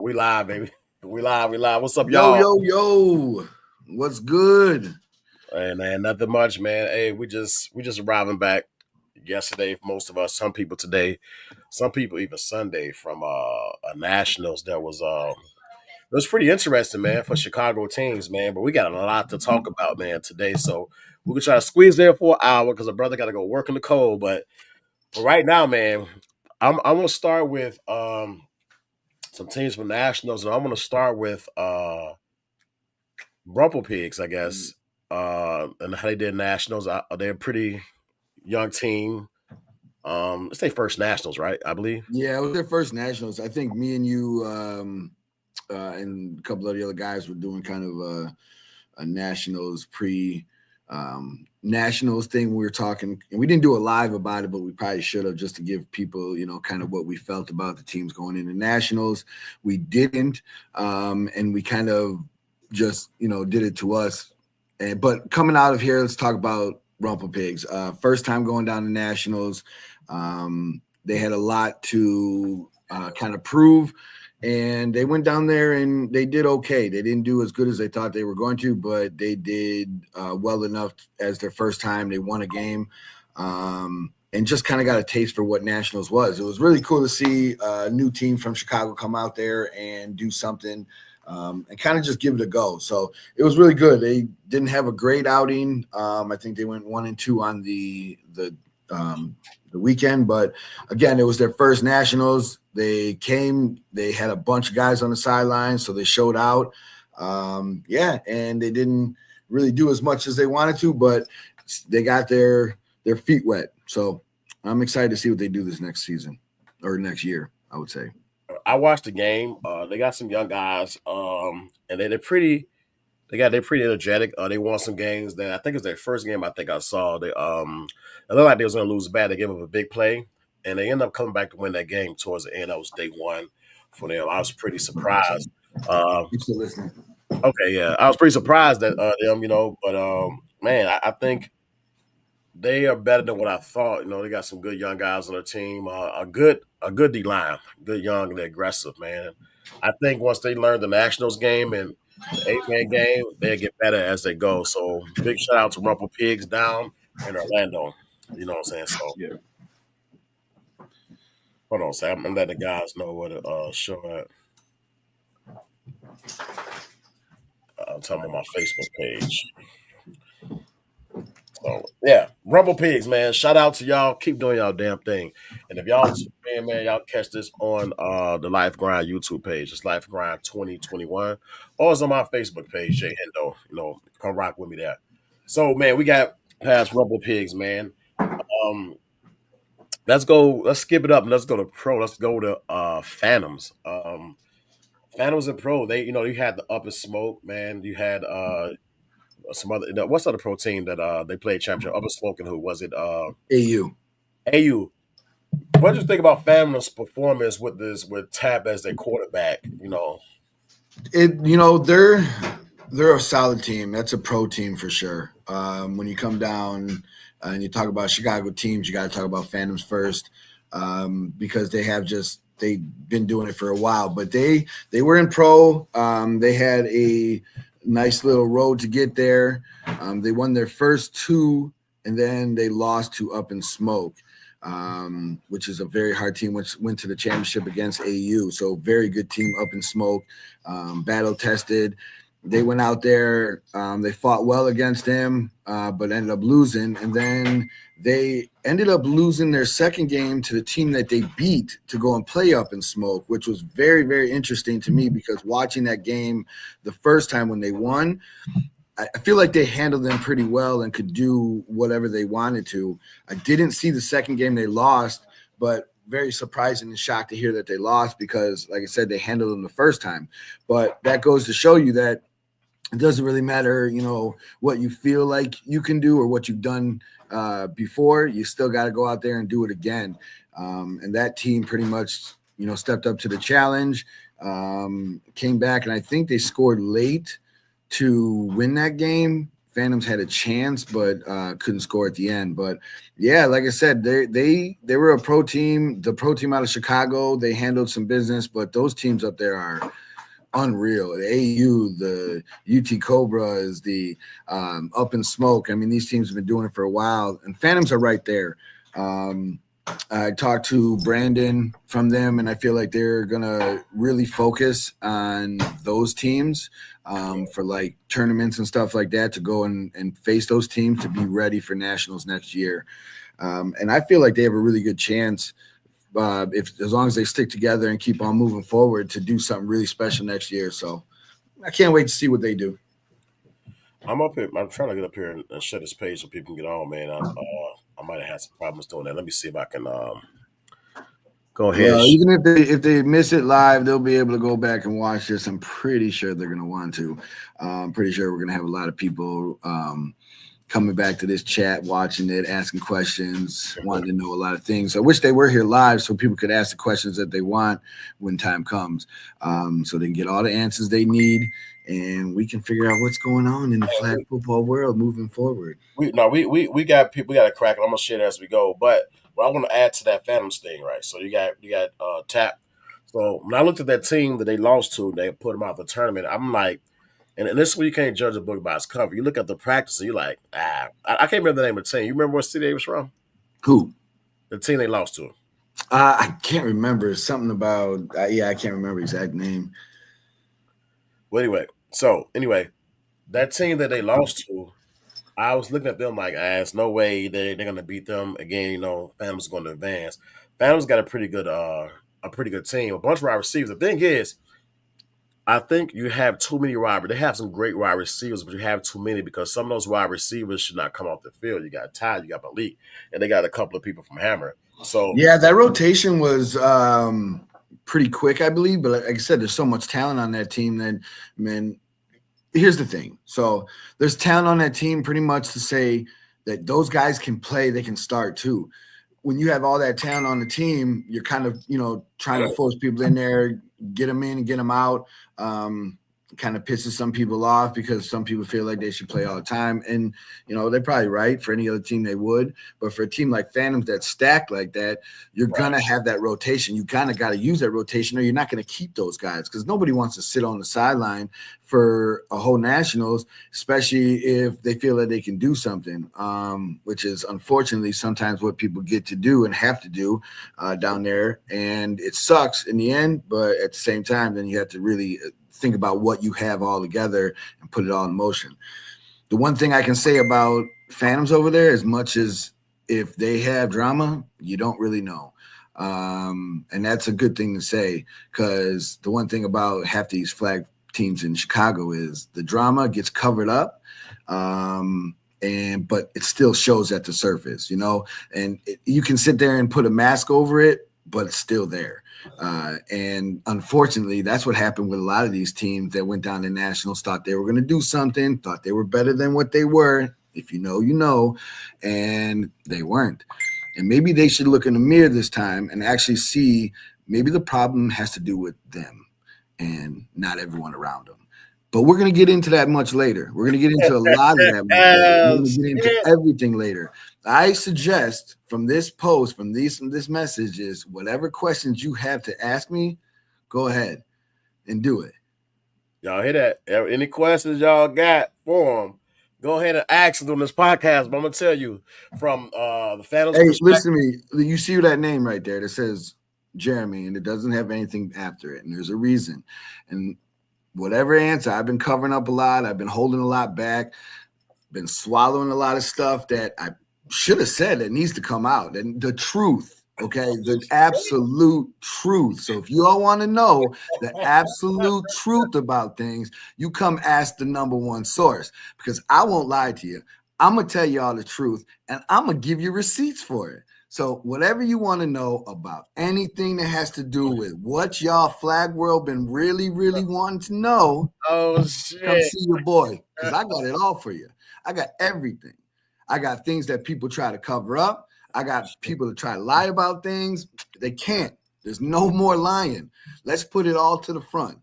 We live, baby. We live. We live. What's up, Yo, y'all? yo, yo. What's good? Hey, man, nothing much, man. Hey, we just arriving back yesterday. Most of us, some people today, some people even Sunday from a nationals that was it was pretty interesting, man, for Chicago teams, man. But we got a lot to talk about, man, today. So we can try to squeeze there for an hour because a brother got to go work in the cold. But for right now, man, I'm gonna start with some teams from nationals, and I'm gonna start with Rumple Pigs, I guess, and how they did nationals. They're a pretty young team. It's their first nationals, right? I believe. Yeah, it was their first nationals. I think me and you and a couple of the other guys were doing kind of a nationals nationals thing. We were talking, and we didn't do a live about it, but we probably should have just to give people, kind of what we felt about the teams going into nationals. We didn't, and we kind of just did it to us. But coming out of here, let's talk about Rumple Pigs. First time going down to nationals. They had a lot to kind of prove, and they went down there and they did okay. They didn't do as good as they thought they were going to, but they did well enough as their first time. They won a game, and just kind of got a taste for what nationals was. It was really cool to see a new team from Chicago come out there and do something. And kind of just give it a go. So it was really good. They didn't have a great outing. I think they went 1-2 on the weekend, but again, it was their first nationals. They came, they had a bunch of guys on the sidelines, so they showed out. And they didn't really do as much as they wanted to, but they got their feet wet. So I'm excited to see what they do this next season or next year, I would say. I watched the game. They got some young guys, and they're pretty. They're pretty energetic. They won some games. That I think it's their first game. I think I saw. It looked like they was going to lose bad. They gave up a big play, and they ended up coming back to win that game towards the end. That was day one for them. I was pretty surprised. You still listening? Okay, yeah, I was pretty surprised that them, but man, I think they are better than what I thought. They got some good young guys on their team. A good D line, good young and aggressive man. I think once they learn the Nationals game and the 8-man game, they'll get better as they go. So big shout out to Rumple Pigs down in Orlando. You know what I'm saying? So Yeah. hold on, Sam. I'm letting the guys know what to show at. I'll tell them on my Facebook page. So yeah, Rumble Pigs, man. Shout out to y'all. Keep doing y'all damn thing. And if y'all man, y'all catch this on the Life Grind YouTube page. It's Life Grind 2021. Or it's on my Facebook page, Jay Hendo. Come rock with me there. So man, we got past Rumble Pigs, man. Um, let's go, let's skip it up and let's go to pro. Let's go to Phantoms. Phantoms and Pro, you had the Up and Smoke, man. You had some other what's the other pro team that they played championship? Up and Smoke and who was it? AU. AU. What did you think about Phantom's performance with Tap as their quarterback? They're a solid team. That's a pro team for sure. When you come down and you talk about Chicago teams, you got to talk about Phantoms first, because they've been doing it for a while. But they were in pro. They had a nice little road to get there. They won their first two, and then they lost to Up and Smoke, which is a very hard team, which went to the championship against AU. So very good team, Up and Smoke, battle tested. They went out there, they fought well against him, but ended up losing. And then they ended up losing their second game to the team that they beat to go and play Up and Smoke, which was very, very interesting to me, because watching that game the first time when they won, I feel like they handled them pretty well and could do whatever they wanted to. I didn't see the second game they lost, but very surprising and shocked to hear that they lost, because, like I said, they handled them the first time. But that goes to show you that it doesn't really matter, what you feel like you can do or what you've done before. You still got to go out there and do it again. And that team pretty much, stepped up to the challenge, came back, and I think they scored late to win that game Phantoms had a chance, but couldn't score at the end. But yeah, like I said, they were a pro team. The pro team out of Chicago, they handled some business, but those teams up there are unreal. The AU, the UT Cobras, the Up in Smoke. I mean, these teams have been doing it for a while, and Phantoms are right there. I talked to Brandon from them, and I feel like they're gonna really focus on those teams for like tournaments and stuff like that to go and face those teams to be ready for nationals next year. And I feel like they have a really good chance if as long as they stick together and keep on moving forward to do something really special next year. So I can't wait to see what they do. I'm up here. I'm trying to get up here and share this page so people can get on, man. I might have had some problems doing that. Let me see if I can go ahead. Well, even if they miss it live, they'll be able to go back and watch this. I'm pretty sure they're going to want to. I'm pretty sure we're going to have a lot of people coming back to this chat, watching it, asking questions, wanting to know a lot of things. I wish they were here live so people could ask the questions that they want when time comes, so they can get all the answers they need, and we can figure out what's going on in the flag football world moving forward. We got people. We got to crack it. I'm gonna share it as we go. But what I want to add to that Phantoms thing, right? So you got Tap. So when I looked at that team that they lost to, they put them out of the tournament. I'm like, and this is where you can't judge a book by its cover. You look at the practice and you're like, I can't remember the name of the team. You remember what city they was from? Who? The team they lost to. I can't remember. Something about I can't remember exact name. Well, anyway, that team that they lost to, I was looking at them like, there's no way they're gonna beat them again. Phantom's going to advance. Phantom's got a pretty good team, a bunch of wide receivers. The thing is, I think you have too many wide. They have some great wide receivers, but you have too many because some of those wide receivers should not come off the field. You got Ty, you got Malik, and they got a couple of people from Hammer. So yeah, that rotation was pretty quick, I believe. But like I said, there's so much talent on that team that, man, here's the thing. So there's talent on that team pretty much to say that those guys can play, they can start too. When you have all that talent on the team, you're kind of, trying to force people in there, get them in and get them out. Kind of pisses some people off because some people feel like they should play all the time. And, they're probably right. For any other team, they would. But for a team like Phantoms that's stacked like that, you're going to have that rotation. You kind of got to use that rotation or you're not going to keep those guys because nobody wants to sit on the sideline for a whole nationals, especially if they feel that they can do something, which is unfortunately sometimes what people get to do and have to do down there. And it sucks in the end, but at the same time, then you have to really think about what you have all together and put it all in motion. The one thing I can say about Phantoms over there, as much as if they have drama, you don't really know. And that's a good thing to say because the one thing about half these flag teams in Chicago is the drama gets covered up. But it still shows at the surface, and you can sit there and put a mask over it, but it's still there. And unfortunately, that's what happened with a lot of these teams that went down to nationals, thought they were going to do something, thought they were better than what they were. If you know, and they weren't. And maybe they should look in the mirror this time and actually see maybe the problem has to do with them and not everyone around them. But we're going to get into that much later. We're going to get into a lot of that much later. We're going to get into everything later. I suggest from this post, from this message is whatever questions you have to ask me, go ahead and do it. Y'all hear that? Any questions y'all got for them, go ahead and ask them on this podcast. But I'm going to tell you from the Phantoms. Hey, listen to me. You see that name right there that says Jeremy, and it doesn't have anything after it. And there's a reason. And whatever answer, I've been covering up a lot. I've been holding a lot back, been swallowing a lot of stuff that I should have said that needs to come out. And the truth, okay, the absolute truth. So if you all want to know the absolute truth about things, you come ask the number one source because I won't lie to you. I'm going to tell you all the truth and I'm going to give you receipts for it. So whatever you want to know about anything that has to do with what y'all flag world been really, really wanting to know, oh shit, come see your boy because I got it all for you. I got everything. I got things that people try to cover up. I got people that try to lie about things. They can't. There's no more lying. Let's put it all to the front.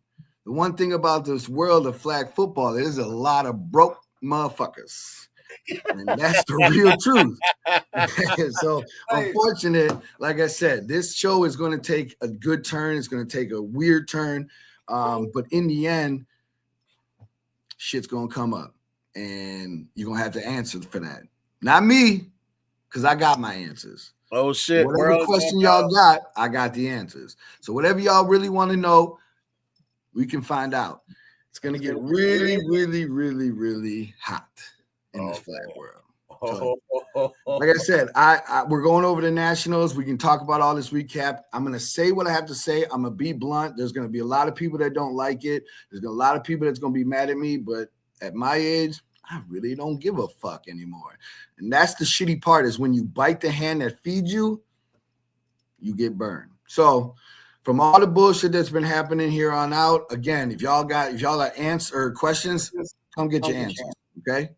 The one thing about this world of flag football, there's a lot of broke motherfuckers. And that's the real truth. So unfortunate, like I said, this show is going to take a good turn. It's going to take a weird turn. But in the end, shit's going to come up. And you're going to have to answer for that. Not me, because I got my answers. Oh, shit. Whatever question y'all got, I got the answers. So whatever y'all really want to know, we can find out. It's going to get really, really, really, really hot in this flag world. So, like I said, we're going over the Nationals. We can talk about all this recap. I'm going to say what I have to say. I'm going to be blunt. There's going to be a lot of people that don't like it. There's a lot of people that's going to be mad at me. But at my age, I really don't give a fuck anymore. And that's the shitty part is when you bite the hand that feeds you, you get burned. So from all the bullshit that's been happening here on out, again, if y'all got answers or questions, come get your answers. Okay.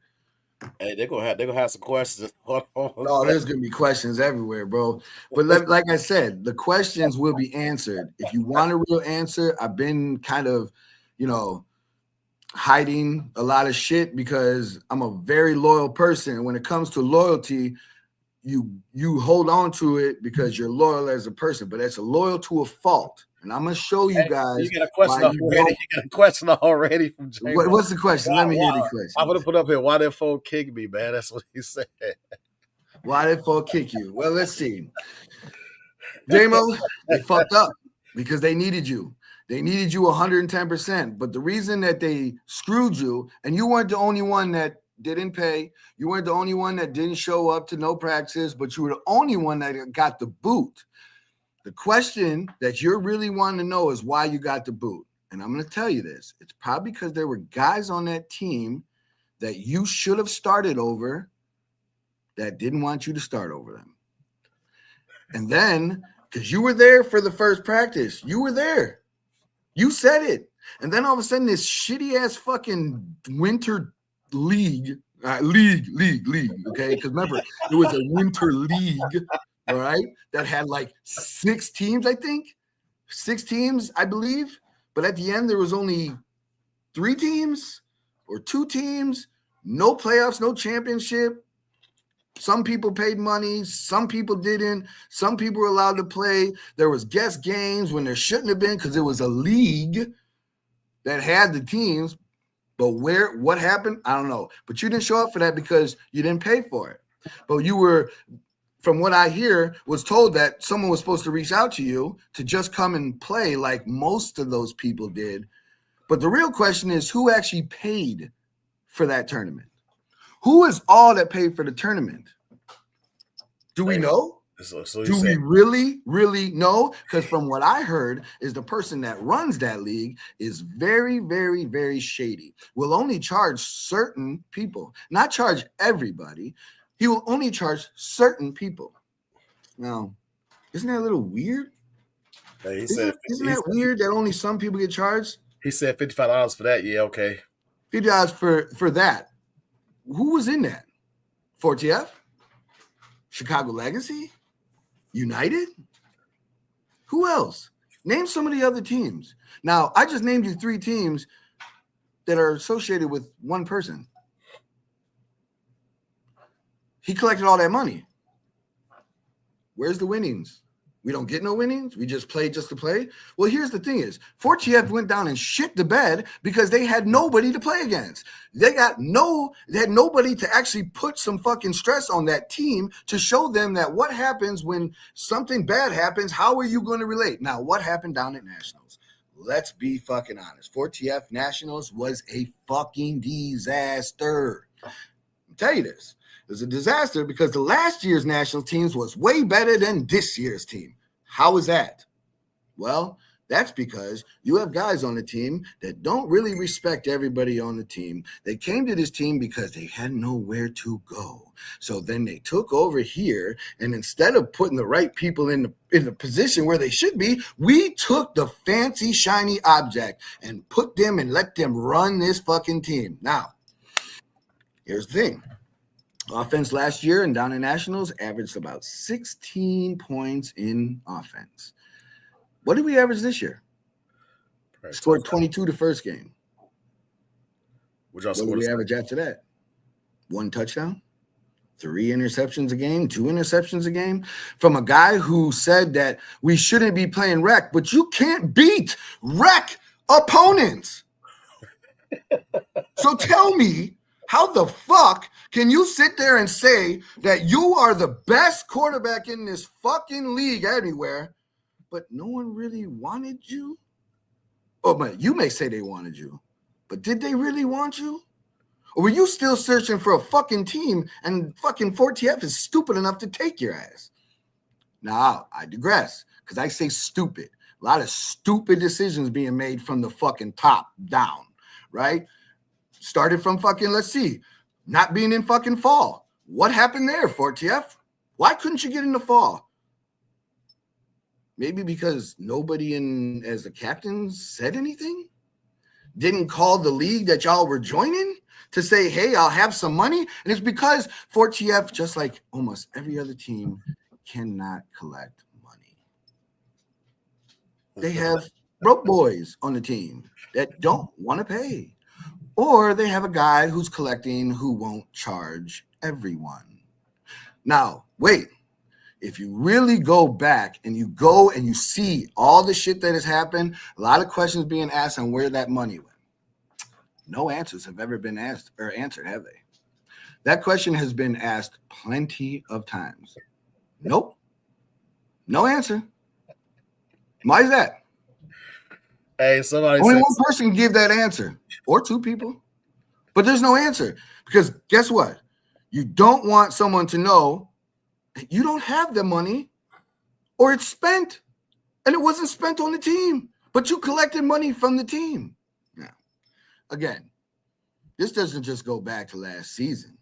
Hey, they're gonna have some questions. Oh, there's gonna be questions everywhere, bro. But like I said, the questions will be answered. If you want a real answer, I've been kind of, hiding a lot of shit because I'm a very loyal person. And when it comes to loyalty, you hold on to it because you're loyal as a person, but it's loyal to a fault. And I'm gonna show you guys. You got a question already. You got a question already from Jay. What's the question? Let me hear the question. I'm gonna put up here. Why did folk kick me, man? That's what he said. Why did folk kick you? Well, let's see. J-Mo, they fucked up because they needed you. They needed you 110%. But the reason that they screwed you, and you weren't the only one that didn't pay. You weren't the only one that didn't show up to no practice, but you were the only one that got the boot. The question that you're really wanting to know is why you got the boot. And I'm going to tell you this. It's probably because there were guys on that team that you should have started over that didn't want you to start over them. And then, because you were there for the first practice, you were there. You said it. And then all of a sudden, this shitty-ass fucking winter league, okay? Because remember, it was a winter league, all right, that had like 6 teams, I think. 6 teams, I believe. But at the end, there was only 3 teams or 2 teams, no playoffs, no championship. Some people paid money, some people didn't. Some people were allowed to play. There was guest games when there shouldn't have been because it was a league that had the teams. But what happened? I don't know. But you didn't show up for that because you didn't pay for it. But you were, from what I hear, was told that someone was supposed to reach out to you to just come and play like most of those people did. But the real question is, who actually paid for that tournament? Who is all that paid for the tournament? Do we know? Do we really, really know? Because from what I heard is the person that runs that league is very, very, very shady. Will only charge certain people, not charge everybody. He will only charge certain people. Now, isn't that a little weird? Isn't that weird that only some people get charged? He said $55 for that. Yeah, okay. $50 for that. Who was in that? 4TF? Chicago Legacy? United? Who else? Name some of the other teams. Now, I just named you 3 teams that are associated with one person. He collected all that money. Where's the winnings? We don't get no winnings. We just play just to play. Well, here's the thing is 4TF went down and shit the bed because they had nobody to play against. They had nobody to actually put some fucking stress on that team to show them that what happens when something bad happens, how are you going to relate? Now, what happened down at Nationals? Let's be fucking honest. 4TF Nationals was a fucking disaster. I'll tell you this. It was a disaster because the last year's national teams was way better than this year's team. How is that? Well, that's because you have guys on the team that don't really respect everybody on the team. They came to this team because they had nowhere to go. So then they took over here, and instead of putting the right people in the position where they should be, we took the fancy, shiny object and put them and let them run this fucking team. Now, here's the thing. Offense last year and down in Nationals averaged about 16 points in offense. What did we average this year? Scored 22 the first game. What did we average after that? 1 touchdown, 3 interceptions a game, 2 interceptions a game from a guy who said that we shouldn't be playing rec, but you can't beat rec opponents. So tell me, how the fuck can you sit there and say that you are the best quarterback in this fucking league anywhere, but no one really wanted you? Oh, but you may say they wanted you, but did they really want you? Or were you still searching for a fucking team and fucking 4TF is stupid enough to take your ass? Now, I digress because I say stupid. A lot of stupid decisions being made from the fucking top down, right? Started from fucking, let's see, not being in fucking fall. What happened there, 4TF? Why couldn't you get in the fall? Maybe because nobody as the captains said anything? Didn't call the league that y'all were joining to say, hey, I'll have some money? And it's because 4TF, just like almost every other team, cannot collect money. They have broke boys on the team that don't want to pay. Or they have a guy who's collecting who won't charge everyone. Now, wait. If you really go back and you see all the shit that has happened, a lot of questions being asked on where that money went. No answers have ever been asked or answered, have they? That question has been asked plenty of times. Nope. No answer. Why is that? Hey, somebody Only said, one person can give that answer, or 2 people. But there's no answer because guess what? You don't want someone to know that you don't have the money or it's spent and it wasn't spent on the team, but you collected money from the team. Now, again, this doesn't just go back to last season.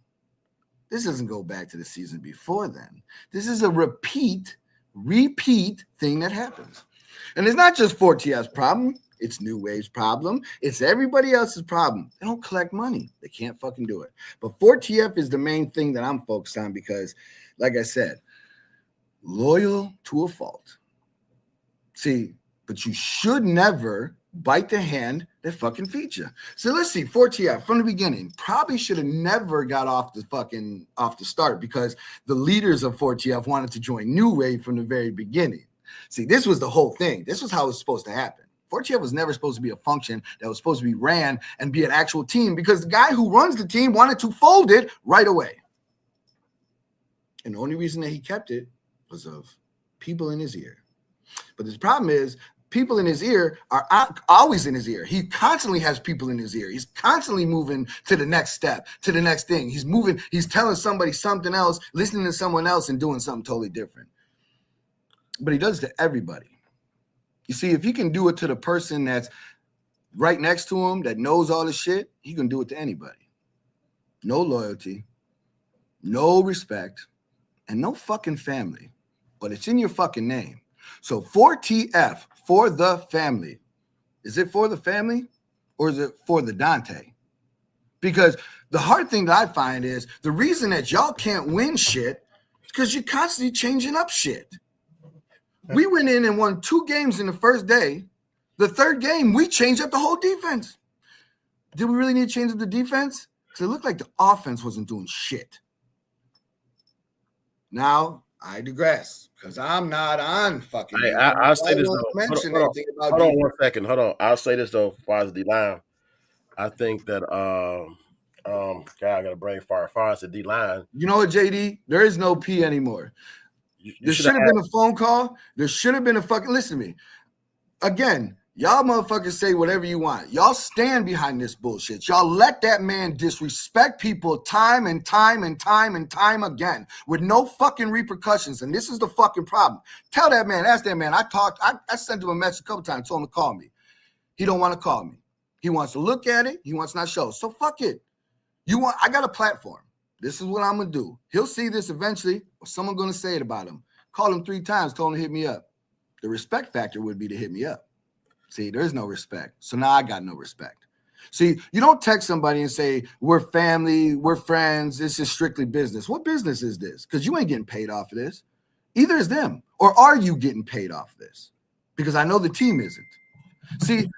This doesn't go back to the season before then. This is a repeat thing that happens. And it's not just 4TF's problem. It's New Wave's problem. It's everybody else's problem. They don't collect money. They can't fucking do it. But 4TF is the main thing that I'm focused on because, like I said, loyal to a fault. See, but you should never bite the hand that fucking feeds you. So let's see, 4TF from the beginning probably should have never got off the start because the leaders of 4TF wanted to join New Wave from the very beginning. See, this was the whole thing. This was how it was supposed to happen. 4TF was never supposed to be a function that was supposed to be ran and be an actual team because the guy who runs the team wanted to fold it right away. And the only reason that he kept it was of people in his ear. But the problem is people in his ear are always in his ear. He constantly has people in his ear. He's constantly moving to the next step, to the next thing. He's moving. He's telling somebody something else, listening to someone else and doing something totally different. But he does it to everybody. You see, if he can do it to the person that's right next to him that knows all the shit, he can do it to anybody. No loyalty, no respect, and no fucking family. But it's in your fucking name. So 4TF, for the family. Is it for the family or is it for the Dante? Because the hard thing that I find is the reason that y'all can't win shit is because you're constantly changing up shit. We went in and won 2 games in the first day. The third game, we changed up the whole defense. Did we really need to change up the defense? Because it looked like the offense wasn't doing shit. Now, I digress because I'm not on fucking. Hey, I'll say this though. Hold on 1 second. Hold on. I'll say this though, as far as D-line. I think that God, I got a brain fart. As far as the D-line. You know what, JD? There is no P anymore. There should have been a phone call. There should have been a fucking, listen to me. Again, y'all motherfuckers say whatever you want. Y'all stand behind this bullshit. Y'all let that man disrespect people time and time and time and time again with no fucking repercussions. And this is the fucking problem. Tell that man, ask that man. I sent him a message a couple times, told him to call me. He don't want to call me. He wants to look at it. He wants to not show. So fuck it. I got a platform. This is what I'm going to do. He'll see this eventually, or someone going to say it about him. Called him 3 times, told him to hit me up. The respect factor would be to hit me up. See, there's no respect. So now I got no respect. See, you don't text somebody and say, we're family, we're friends, this is strictly business. What business is this? Because you ain't getting paid off of this. Either is them. Or are you getting paid off of this? Because I know the team isn't. See,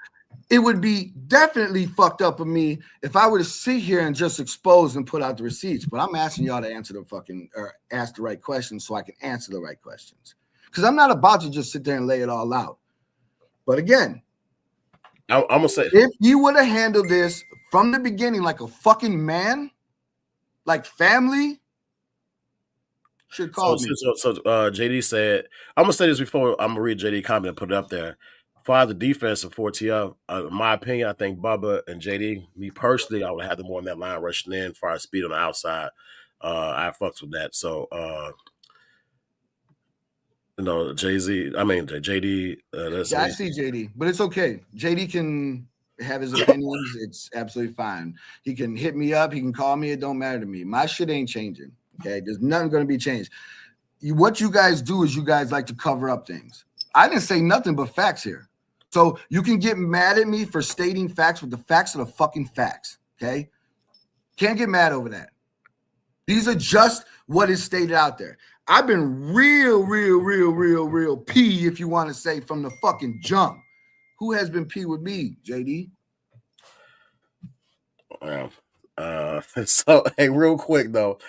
it would be definitely fucked up of me if I were to sit here and just expose and put out the receipts. But I'm asking y'all to answer or ask the right questions so I can answer the right questions. Because I'm not about to just sit there and lay it all out. But again, I'm gonna say, if you would have handled this from the beginning like a fucking man, like family, should call me. So JD said, I'm gonna say this before I'm gonna read JD comment and put it up there. For the defense of 4TF, in my opinion, I think Bubba and JD, me personally, I would have them more on that line rushing in for our speed on the outside. I fucks with that. So JD. Yeah, I see JD, but it's okay. JD can have his opinions. It's absolutely fine. He can hit me up. He can call me. It don't matter to me. My shit ain't changing. Okay, there's nothing going to be changed. What you guys do is you guys like to cover up things. I didn't say nothing but facts here. So you can get mad at me for stating facts, but the facts are the fucking facts. Okay, can't get mad over that. These are just what is stated out there. I've been real P, if you want to say, from the fucking jump. Who has been P with me, JD? So hey, real quick though,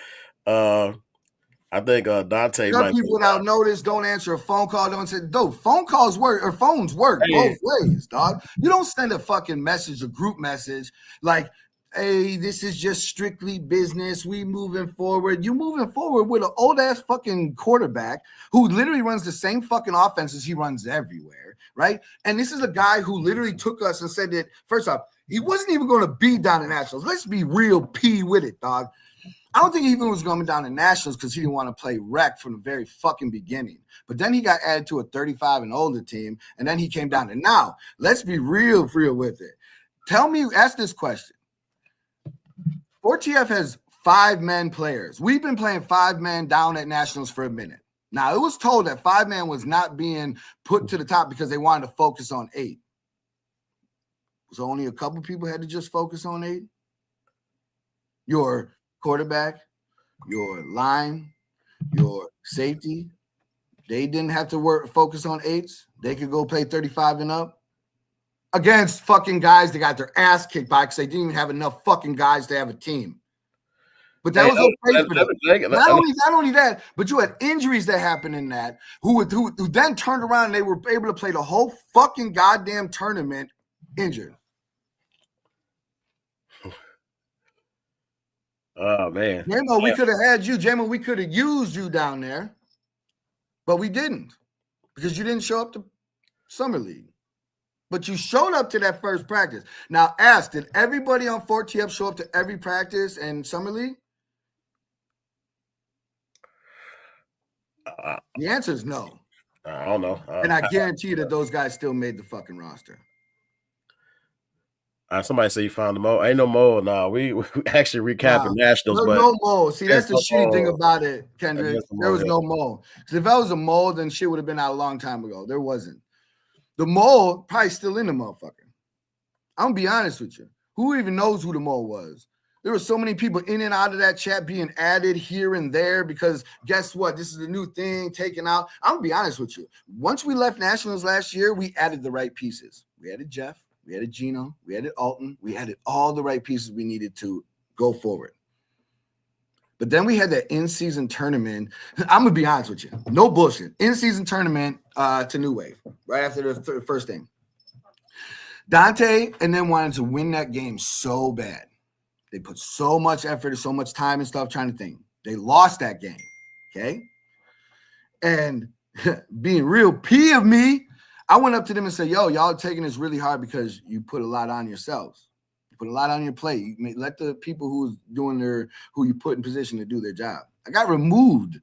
I think Dante Some might people without notice don't answer a phone call. Don't say, "Dope, phone calls work or phones work both ways, dog." You don't send a fucking message, a group message like, "Hey, this is just strictly business. We moving forward." You moving forward with an old ass fucking quarterback who literally runs the same fucking offenses he runs everywhere, right? And this is a guy who literally took us and said that first off, he wasn't even going to be down in Nationals. Let's be real P with it, dog. I don't think he even was going to be down in Nationals because he didn't want to play rec from the very fucking beginning. But then he got added to a 35 and older team, and then he came down. And now, let's be real with it. Ask this question. 4TF has 5-man players. We've been playing 5-man down at Nationals for a minute. Now, it was told that 5-man was not being put to the top because they wanted to focus on 8. So only a couple people had to just focus on 8. Your quarterback, your line, your safety, they didn't have to focus on 8s. They could go play 35 and up against fucking guys that got their ass kicked by because they didn't even have enough fucking guys to have a team. But that was okay for them. Not only that, but you had injuries that happened in that who then turned around and they were able to play the whole fucking goddamn tournament injured. Oh man, Jamo, we could have had you, Jamo. We could have used you down there, but we didn't because you didn't show up to Summer League. But you showed up to that first practice. Now, did everybody on 4TF show up to every practice in Summer League? The answer is no. I don't know. And I guarantee you that those guys still made the fucking roster. Somebody say you found the mole. Ain't no mole. No, we actually recapping Nationals. There's no mole. See, that's the shitty thing about it, Kendrick. There was no mole. Because if that was a mole, then shit would have been out a long time ago. There wasn't. The mole probably still in the motherfucker. I'm going to be honest with you. Who even knows who the mole was? There were so many people in and out of that chat being added here and there because guess what? This is a new thing taken out. I'm going to be honest with you. Once we left Nationals last year, we added the right pieces. We added Jeff. We added Gino. We added Alton. We added all the right pieces we needed to go forward. But then we had that in-season tournament. I'm going to be honest with you. No bullshit. In-season tournament to New Wave right after the first thing. Dante and then wanted to win that game so bad. They put so much effort and so much time and stuff trying to think. They lost that game, okay? And being real P of me, I went up to them and said, yo, y'all are taking this really hard because you put a lot on yourselves. You put a lot on your plate. You let the people who you put in position to do their job. I got removed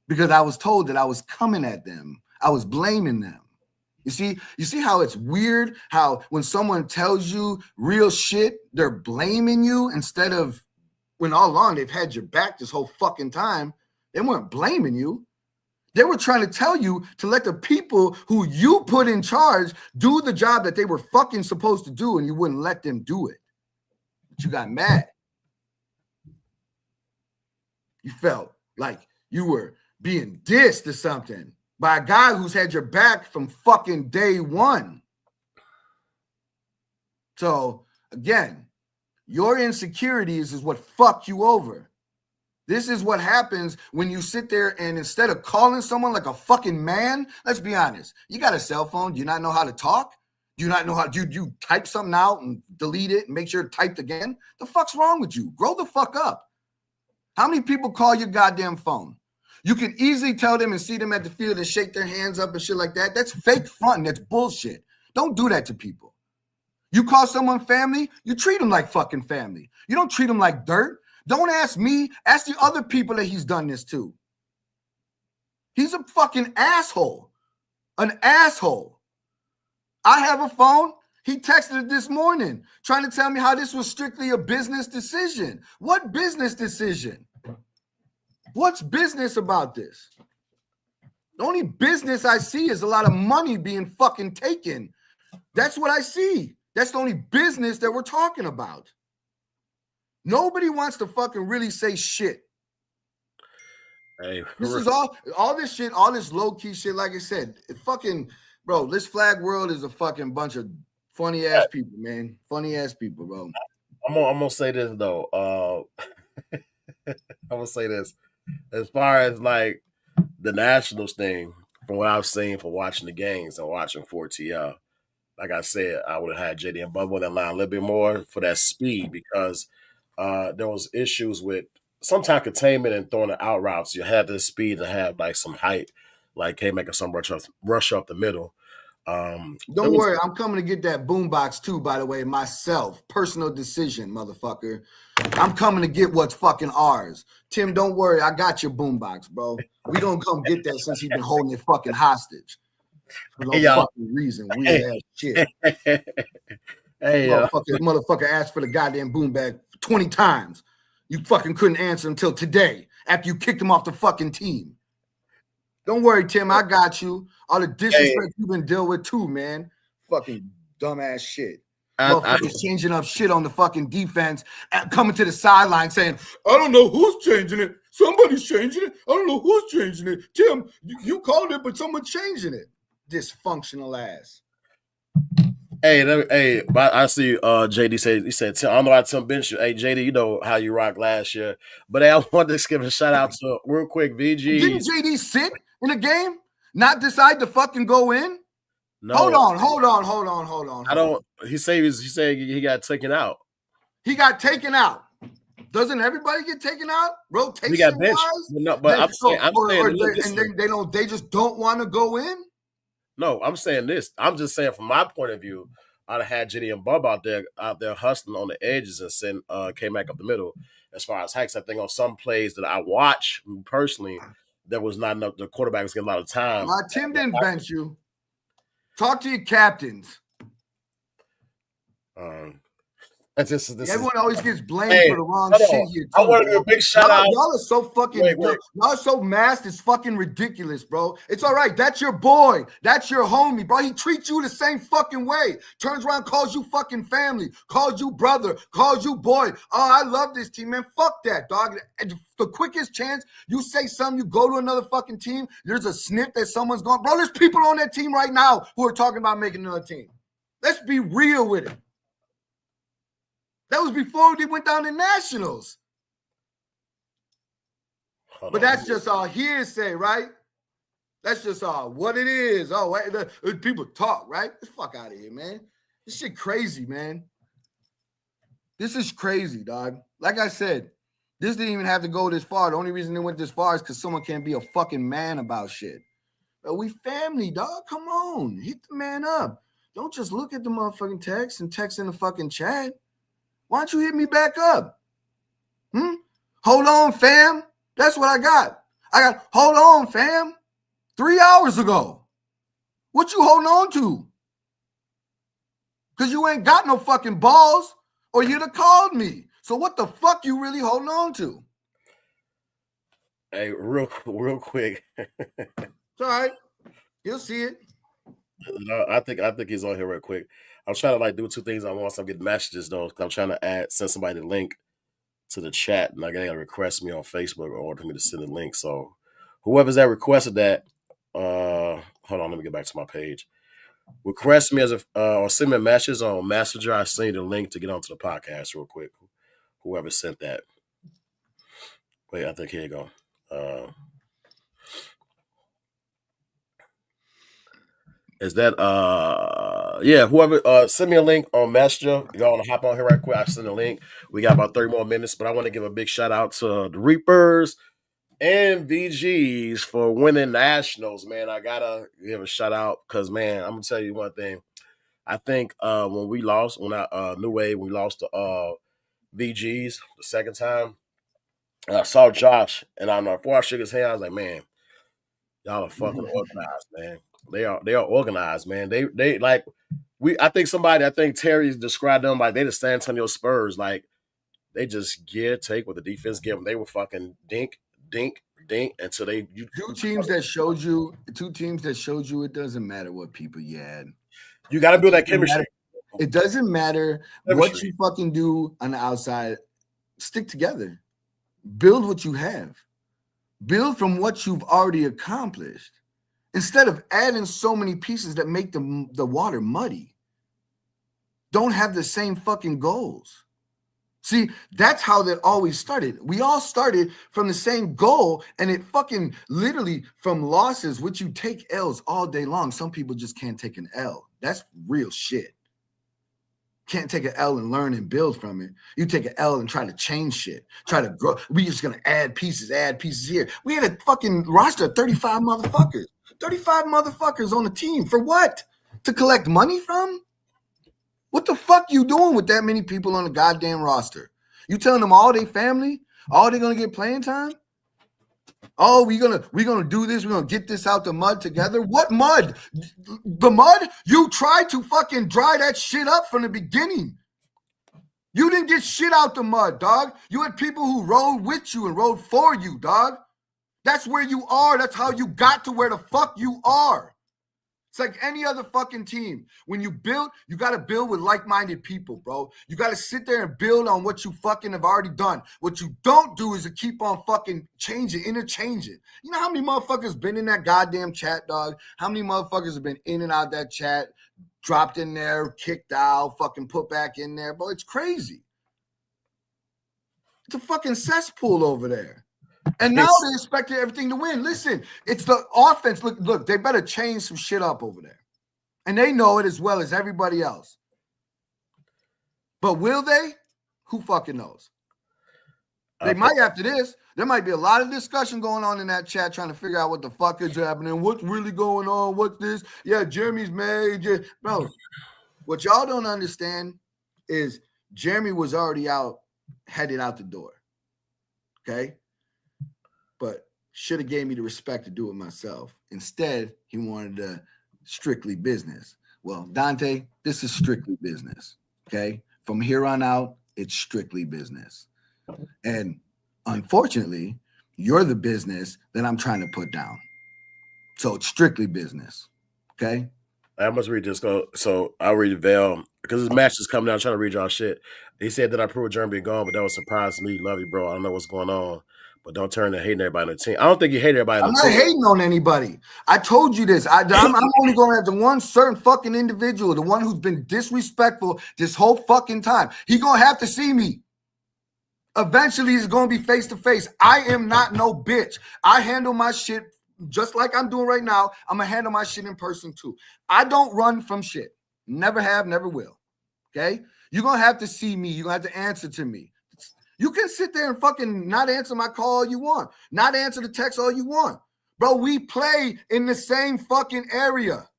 because I was told that I was coming at them. I was blaming them. You see how it's weird how when someone tells you real shit, they're blaming you instead of when all along they've had your back this whole fucking time. They weren't blaming you. They were trying to tell you to let the people who you put in charge do the job that they were fucking supposed to do, and you wouldn't let them do it. But you got mad. You felt like you were being dissed or something by a guy who's had your back from fucking day one. So again, your insecurities is what fuck you over. This is what happens when you sit there and instead of calling someone like a fucking man, let's be honest. You got a cell phone. Do you not know how to talk? Do you not know how do you type something out and delete it and make sure it's typed again? The fuck's wrong with you? Grow the fuck up. How many people call your goddamn phone? You can easily tell them and see them at the field and shake their hands up and shit like that. That's fake fun. That's bullshit. Don't do that to people. You call someone family, you treat them like fucking family. You don't treat them like dirt. Don't ask me. Ask the other people that he's done this to. He's a fucking asshole. An asshole. I have a phone. He texted it this morning trying to tell me how this was strictly a business decision. What business decision? What's business about this? The only business I see is a lot of money being fucking taken. That's what I see. That's the only business that we're talking about. Nobody wants to fucking really say shit. Hey, this is all this shit, all this low-key shit, like I said, it fucking, bro, this flag world is a fucking bunch of funny-ass people, man. Funny-ass people, bro. I'm gonna say this, though. I'm gonna say this. As far as, like, the Nationals thing, from what I've seen from watching the games and watching 4TL, like I said, I would have had JD and Bubba that line a little bit more for that speed because there was issues with sometimes containment and throwing the out routes. You had the speed to have like some height, like making some rush up the middle. Don't worry, I'm coming to get that boombox too, by the way, myself. Personal decision, motherfucker. I'm coming to get what's fucking ours. Tim, don't worry, I got your boombox, bro. We don't come get that since he's been holding it fucking hostage. For no fucking reason. Weird ass shit. Hey, motherfucker asked for the goddamn boom bag 20 times. You fucking couldn't answer until today after you kicked him off the fucking team. Don't worry, Tim. I got you. All the disrespect you've been dealing with too, man. Fucking dumbass shit. Motherfuckers changing up shit on the fucking defense and coming to the sideline saying, I don't know who's changing it. Somebody's changing it. I don't know who's changing it. Tim, you called it, but someone's changing it. Dysfunctional ass. Hey, but I see JD said Tim, I don't know how Tim benched you. Hey JD, you know how you rocked last year. But hey, I wanted to give a shout out to real quick VG. Didn't JD sit in the game? Not decide to fucking go in? No. Hold on. I don't he said he got taken out. He got taken out. Doesn't everybody get taken out? Rotation he got benched. No, but I'm saying they just don't want to go in. No, I'm saying this. I'm just saying from my point of view, I'd have had Jenny and Bub out there hustling on the edges and send K-Mac up the middle. As far as hacks, I think on some plays that I watch personally, there was not enough. The quarterback was getting a lot of time. Tim didn't bench you. Talk to your captains. Everyone always gets blamed for the wrong shit here. I want to give a big shout out. Y'all are so fucking y'all are so masked. It's fucking ridiculous, bro. It's all right. That's your boy. That's your homie, bro. He treats you the same fucking way. Turns around, calls you fucking family, calls you brother, calls you boy. Oh, I love this team, man. Fuck that, dog. The quickest chance you say something, you go to another fucking team, there's a sniff that someone's gone. Bro, there's people on that team right now who are talking about making another team. Let's be real with it. That was before they went down to Nationals. But that's just all hearsay, right? That's just all what it is. Oh, people talk, right? Get the fuck out of here, man. This shit crazy, man. This is crazy, dog. Like I said, this didn't even have to go this far. The only reason it went this far is because someone can't be a fucking man about shit. But we family, dog. Come on. Hit the man up. Don't just look at the motherfucking text and text in the fucking chat. Why don't you hit me back up? Hold on, fam. That's what I got. Hold on, fam. 3 hours ago. What you holding on to? Because you ain't got no fucking balls or you'd have called me. So what the fuck you really holding on to? Hey, real quick. It's all right. You'll see it. I think he's on here real quick. I'm trying to do two things at once. I'm getting messages though. I'm trying to send somebody the link to the chat, and I gotta request me on Facebook or order me to send the link. So whoever's that requested that, hold on, let me get back to my page. Request me as a or send me messages on Messenger. I send you the link to get onto the podcast real quick. Whoever sent that. Wait, I think here you go. Is that yeah, whoever send me a link on Messenger. Y'all wanna hop on here right quick. I send a link. We got about 30 more minutes, but I want to give a big shout out to the Reapers and VGs for winning nationals, man. I gotta give a shout out because man, I'm gonna tell you one thing. I think when we lost, when I New Wave, we lost to VGs the second time. And I saw Josh, and I know before I shook his hand, I was like, man, y'all are fucking organized, man. They are organized, man. They like I think Terry described them like they the San Antonio Spurs. Like they just take what the defense give them. They were fucking dink, dink, dink until they two teams that showed you it doesn't matter what people you had. You gotta build that chemistry. It doesn't matter what you fucking do on the outside. Stick together. Build what you have. Build from what you've already accomplished. Instead of adding so many pieces that make the water muddy. Don't have the same fucking goals. See, that's how that always started. We all started from the same goal, and it fucking literally from losses, which you take L's all day long. Some people just can't take an L. That's real shit. Can't take an L and learn and build from it. You take an L and try to change shit, try to grow. We just gonna add pieces here. We had a fucking roster of 35 motherfuckers. 35 motherfuckers on the team. For what? To collect money from? What the fuck you doing with that many people on the goddamn roster? You telling them all they family? All they gonna get playing time? Oh, we gonna do this. We're gonna get this out the mud together. What mud? The mud? You tried to fucking dry that shit up from the beginning. You didn't get shit out the mud, dog. You had people who rode with you and rode for you, dog. That's where you are. That's how you got to where the fuck you are. It's like any other fucking team. When you build, you got to build with like-minded people, bro. You got to sit there and build on what you fucking have already done. What you don't do is to keep on fucking interchanging. You know how many motherfuckers been in that goddamn chat, dog? How many motherfuckers have been in and out that chat, dropped in there, kicked out, fucking put back in there? Bro, it's crazy. It's a fucking cesspool over there. And now they expected everything to win. Listen, it's the offense. Look, they better change some shit up over there. And they know it as well as everybody else. But will they? Who fucking knows? They might after this. There might be a lot of discussion going on in that chat trying to figure out what the fuck is happening. What's really going on? What's this? Yeah, Jeremy's made. Bro, what y'all don't understand is Jeremy was already headed out the door. Okay? But should have gave me the respect to do it myself. Instead, he wanted to strictly business. Well, Dante, this is strictly business, okay? From here on out, it's strictly business. And unfortunately, you're the business that I'm trying to put down. So it's strictly business, okay? I must read this. So I'll read Val because his match is coming out. I'm trying to read y'all shit. He said that I proved Jeremy gone, but that was a surprise to me. Love you, bro. I don't know what's going on. But don't turn to hating everybody on the team. I don't think you hate everybody on the team. I'm not hating on anybody. I told you this. I'm only going after one certain fucking individual, the one who's been disrespectful this whole fucking time. He going to have to see me. Eventually, he's going to be face to face. I am not no bitch. I handle my shit just like I'm doing right now. I'm going to handle my shit in person too. I don't run from shit. Never have, never will. Okay? You're going to have to see me. You're going to have to answer to me. You can sit there and fucking not answer my call all you want. Not answer the text all you want. Bro, we play in the same fucking area.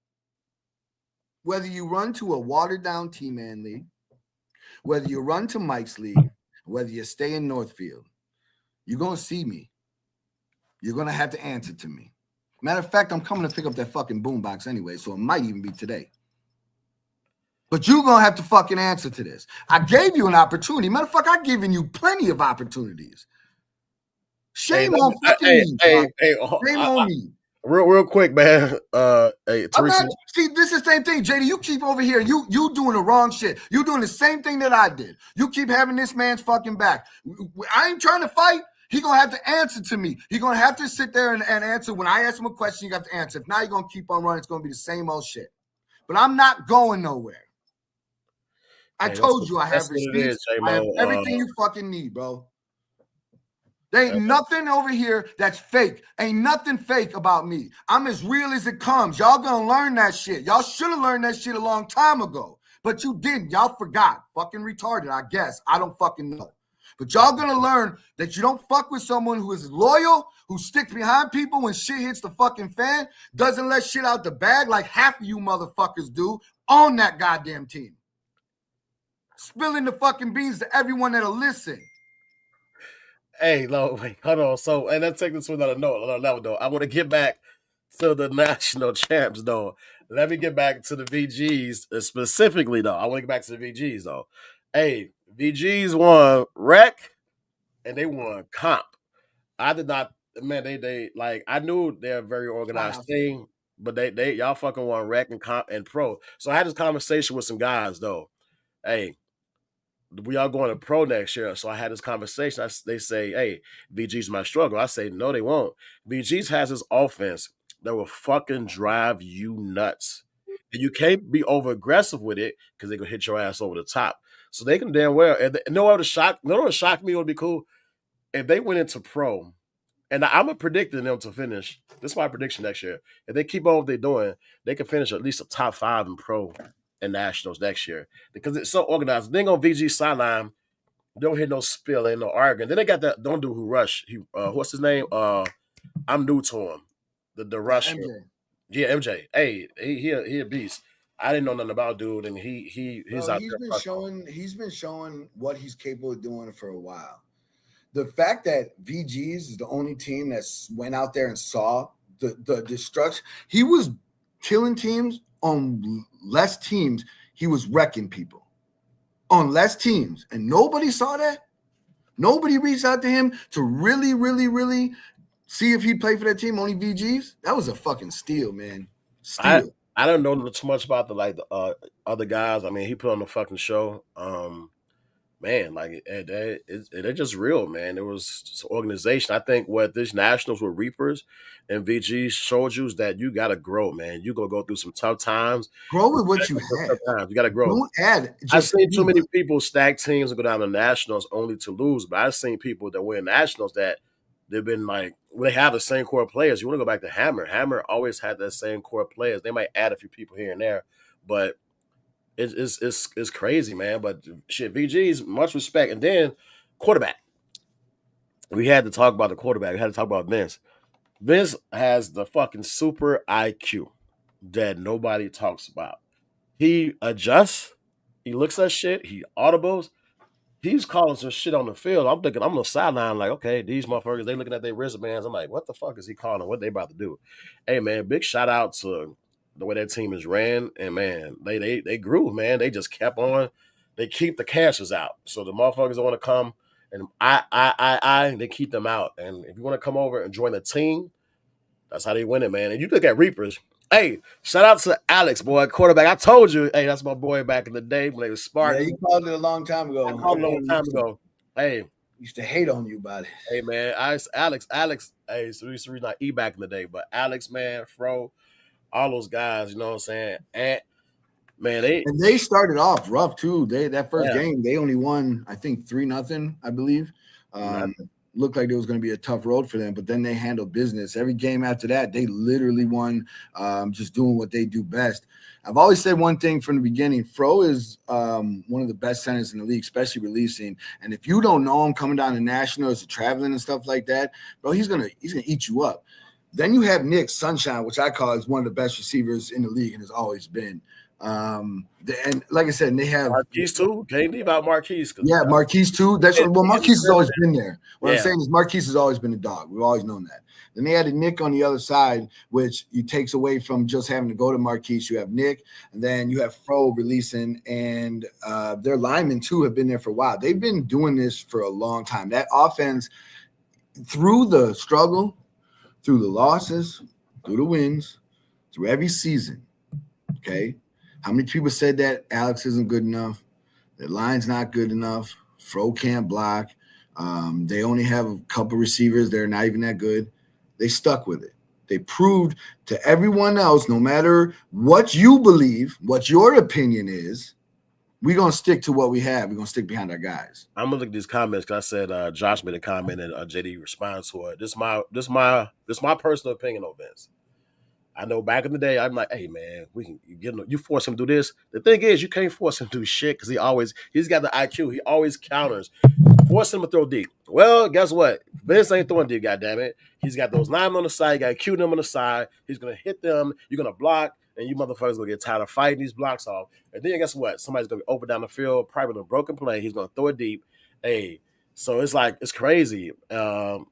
Whether you run to a watered-down T-Man league, whether you run to Mike's league, whether you stay in Northfield, you're going to see me. You're going to have to answer to me. Matter of fact, I'm coming to pick up that fucking boombox anyway, so it might even be today. But you're going to have to fucking answer to this. I gave you an opportunity. Matter of fact, I've given you plenty of opportunities. Shame on fucking me. Shame on me. Real quick, man. Hey, Teresa. See, this is the same thing, JD. You keep over here. You doing the wrong shit. You doing the same thing that I did. You keep having this man's fucking back. I ain't trying to fight. He going to have to answer to me. He going to have to sit there and answer. When I ask him a question, you got to answer. If not, you're going to keep on running. It's going to be the same old shit. but I'm not going nowhere. I Hey, told you I have that's what it receipts. is, I have J-Mo. everything you fucking need, bro. There ain't nothing over here that's fake. Ain't nothing fake about me. I'm as real as it comes. Y'all gonna learn that shit. Y'all should have learned that shit a long time ago, but you didn't. Y'all forgot. Fucking retarded, I guess. I don't fucking know. But y'all gonna learn that you don't fuck with someone who is loyal, who sticks behind people when shit hits the fucking fan, doesn't let shit out the bag like half of you motherfuckers do on that goddamn team. Spilling the fucking beans to everyone that'll listen. Hey, no, wait, hold on. So, and let's take this to another note, another level, though. I want to get back to the national champs, though. Let me get back to the VGs specifically, though. I want to get back to the VGs, though. Hey, VGs won rec and they won comp. I did not, man. They like I knew they're a very organized team, but they y'all fucking won rec and comp and pro. So I had this conversation with some guys, though. Hey, we all going to pro next year. So I had this conversation. They say, hey, VG's might struggle. I say, no, they won't. VG's has this offense that will fucking drive you nuts. And you can't be over aggressive with it because they can hit your ass over the top. So they can damn well. And no one would shock me would be cool if they went into pro. And I'm predicting them to finish. This is my prediction next year. If they keep on what they're doing, they can finish at least a top 5 in pro and nationals next year because it's so organized. Then on VG sideline, don't hear no spilling, no arguing. Then they got that don't do who rush. What's his name? I'm new to him. The rusher. MJ. Yeah, MJ. Hey, he a beast. I didn't know nothing about dude, and he's out there. He's been showing what he's capable of doing for a while. The fact that VGs is the only team that went out there and saw the destruction. He was killing teams on less teams. He was wrecking people on less teams, and nobody saw that. Nobody reached out to him to really, really, really see if he'd play for that team. Only VGs. That was a fucking steal, man. Steal. I don't know too much about the other guys. I mean, he put on the fucking show. Man, like they're just real, man. It was organization. I think what this nationals were reapers and VG showed you is that you gotta grow, man. You gonna go through some tough times. Grow with what you have. You gotta grow. Don't add. I've seen too many people stack teams and go down to nationals only to lose. But I've seen people that win nationals that they've been like they have the same core players. You want to go back to Hammer. Hammer always had that same core players. They might add a few people here and there, but it's crazy, man. But shit, VG's much respect. And then quarterback. We had to talk about the quarterback. We had to talk about Vince. Vince has the fucking super IQ that nobody talks about. He adjusts. He looks at shit. He audibles. He's calling some shit on the field. I'm thinking I'm on the sideline like, okay, these motherfuckers, they looking at their wristbands. I'm like, what the fuck is he calling? What they about to do? Hey, man, big shout out to the way that team is ran, and man, they grew, man. They just kept on. They keep the cancers out, so the motherfuckers that want to come and they keep them out. And if you want to come over and join the team, that's how they win it, man. And you look at Reapers. Hey, shout out to Alex, boy, quarterback. I told you, hey, that's my boy back in the day when they was Spartan. Yeah, you called it a long time ago. I called it a long time ago. Hey, used to hate on you about it. Hey, man, Alex. Hey, so we used to read like E back in the day, but Alex, man, Fro. All those guys, you know what I'm saying? And man, they started off rough too. That first game, they only won, I think 3-0, I believe. Looked like it was going to be a tough road for them, but then they handled business. Every game after that, they literally won, just doing what they do best. I've always said one thing from the beginning: Fro is one of the best centers in the league, especially releasing. And if you don't know him coming down to nationals, traveling and stuff like that, bro, he's gonna eat you up. Then you have Nick Sunshine, which I call is one of the best receivers in the league and has always been. And like I said, and they have Marquise too. Can't leave out Marquise. Yeah, Marquise too. Marquise has always been there. What I'm saying is Marquise has always been a dog. We've always known that. Then they added Nick on the other side, which you takes away from just having to go to Marquise. You have Nick, and then you have Fro releasing, and their linemen too have been there for a while. They've been doing this for a long time. That offense, through the struggle, through the losses, through the wins, through every season, okay? How many people said that Alex isn't good enough? Their line's not good enough. Fro can't block. They only have a couple receivers. They're not even that good. They stuck with it. They proved to everyone else, no matter what you believe, what your opinion is, we're gonna stick to what we have. We're gonna stick behind our guys. I'm gonna look at these comments because I said Josh made a comment and JD responds to it. This my personal opinion on Vince. I know back in the day, I'm like, hey man, we can you force him to do this. The thing is, you can't force him to do shit because he's got the IQ. He always counters. Force him to throw deep. Well, guess what? Vince ain't throwing deep, goddammit. He's got those linemen on the side, you got Q them on the side. He's gonna hit them, you're gonna block, and you motherfuckers gonna get tired of fighting these blocks off. And then guess what? Somebody's gonna be open down the field, probably with a broken play. He's gonna throw it deep. Hey, so it's like it's crazy. Man,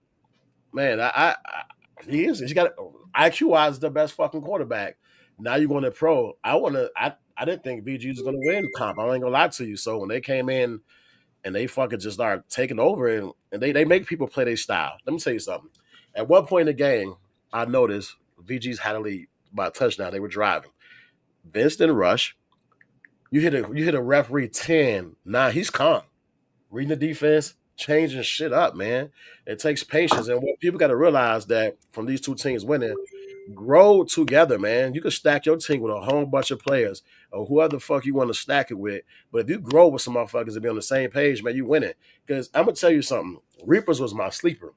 he's got IQ wise the best fucking quarterback. Now you're going to pro. I didn't think VG was gonna win comp. I ain't gonna lie to you. So when they came in and they fucking just start taking over and they make people play their style. Let me tell you something. At one point in the game, I noticed VG's had a lead by a touchdown. They were driving. Vince didn't rush. You hit a referee 10. Nah, he's calm. Reading the defense, changing shit up, man. It takes patience. And what people got to realize that from these two teams winning, grow together, man. You can stack your team with a whole bunch of players or whoever the fuck you want to stack it with. But if you grow with some motherfuckers and be on the same page, man, you win it. Because I'm going to tell you something. Reapers was my sleeper.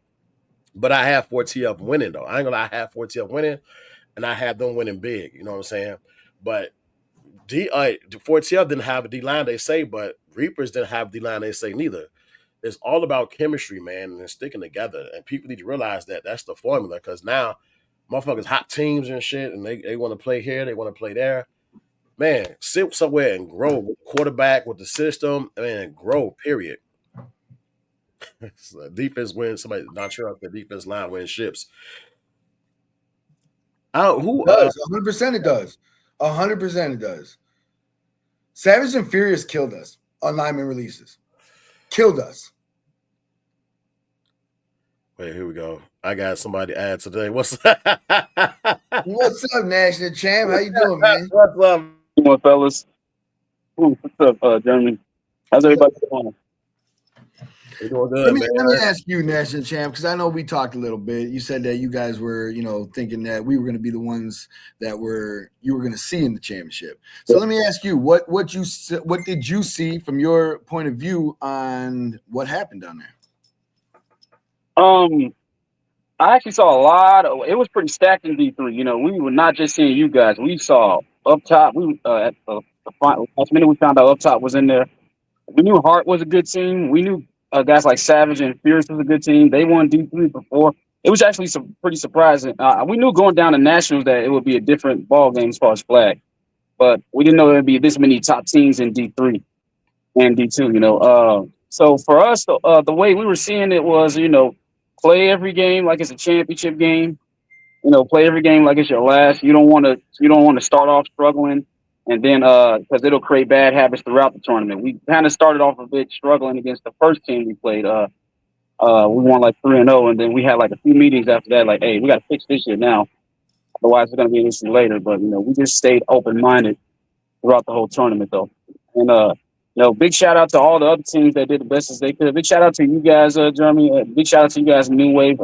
But I have 4TF winning, though. I ain't going to lie, I have 4TF winning, and I have them winning big. You know what I'm saying? But 4TF didn't have a D-line, they say, but Reapers didn't have D-line, they say neither. It's all about chemistry, man, and sticking together. And people need to realize that that's the formula because now motherfuckers hot teams and shit, and they want to play here, they want to play there. Man, sit somewhere and grow with the quarterback, with the system, and grow, period. So defense wins. Somebody not sure if the defense line wins ships. Who It does 100%? It does 100%. It does. Savage and Furious killed us on lineman releases. Killed us. Wait, here we go. I got somebody to add today. What's What's up, National Champ? How you doing, man? What's up? Come on, fellas. Ooh, what's up, Jeremy? How's everybody doing? You're doing good, Let me ask you, National Champ, because I know we talked a little bit. You said that you guys were, thinking that we were going to be the ones that you were going to see in the championship. So let me ask you, what did you see from your point of view on what happened down there? I actually saw a lot of. It was pretty stacked in D3. We were not just seeing you guys. We saw up top. We at the last minute we found out up top was in there. We knew Hart was a good team. We knew guys like Savage and Fierce was a good team. They won D3 before. It was actually pretty surprising. We knew going down to nationals that it would be a different ball game as far as flag, but we didn't know there would be this many top teams in D3 and D2. So for us, the way we were seeing it was, play every game like it's a championship game. Play every game like it's your last. You don't want to start off struggling, and then because it'll create bad habits throughout the tournament. We kind of started off a bit struggling against the first team we played. We won like 3-0, and then we had like a few meetings after that. Like, hey, we got to fix this shit now, otherwise it's gonna be an issue later. But we just stayed open minded throughout the whole tournament, though, and big shout out to all the other teams that did the best as they could. Big shout out to you guys, Jeremy. Big shout out to you guys, New Wave.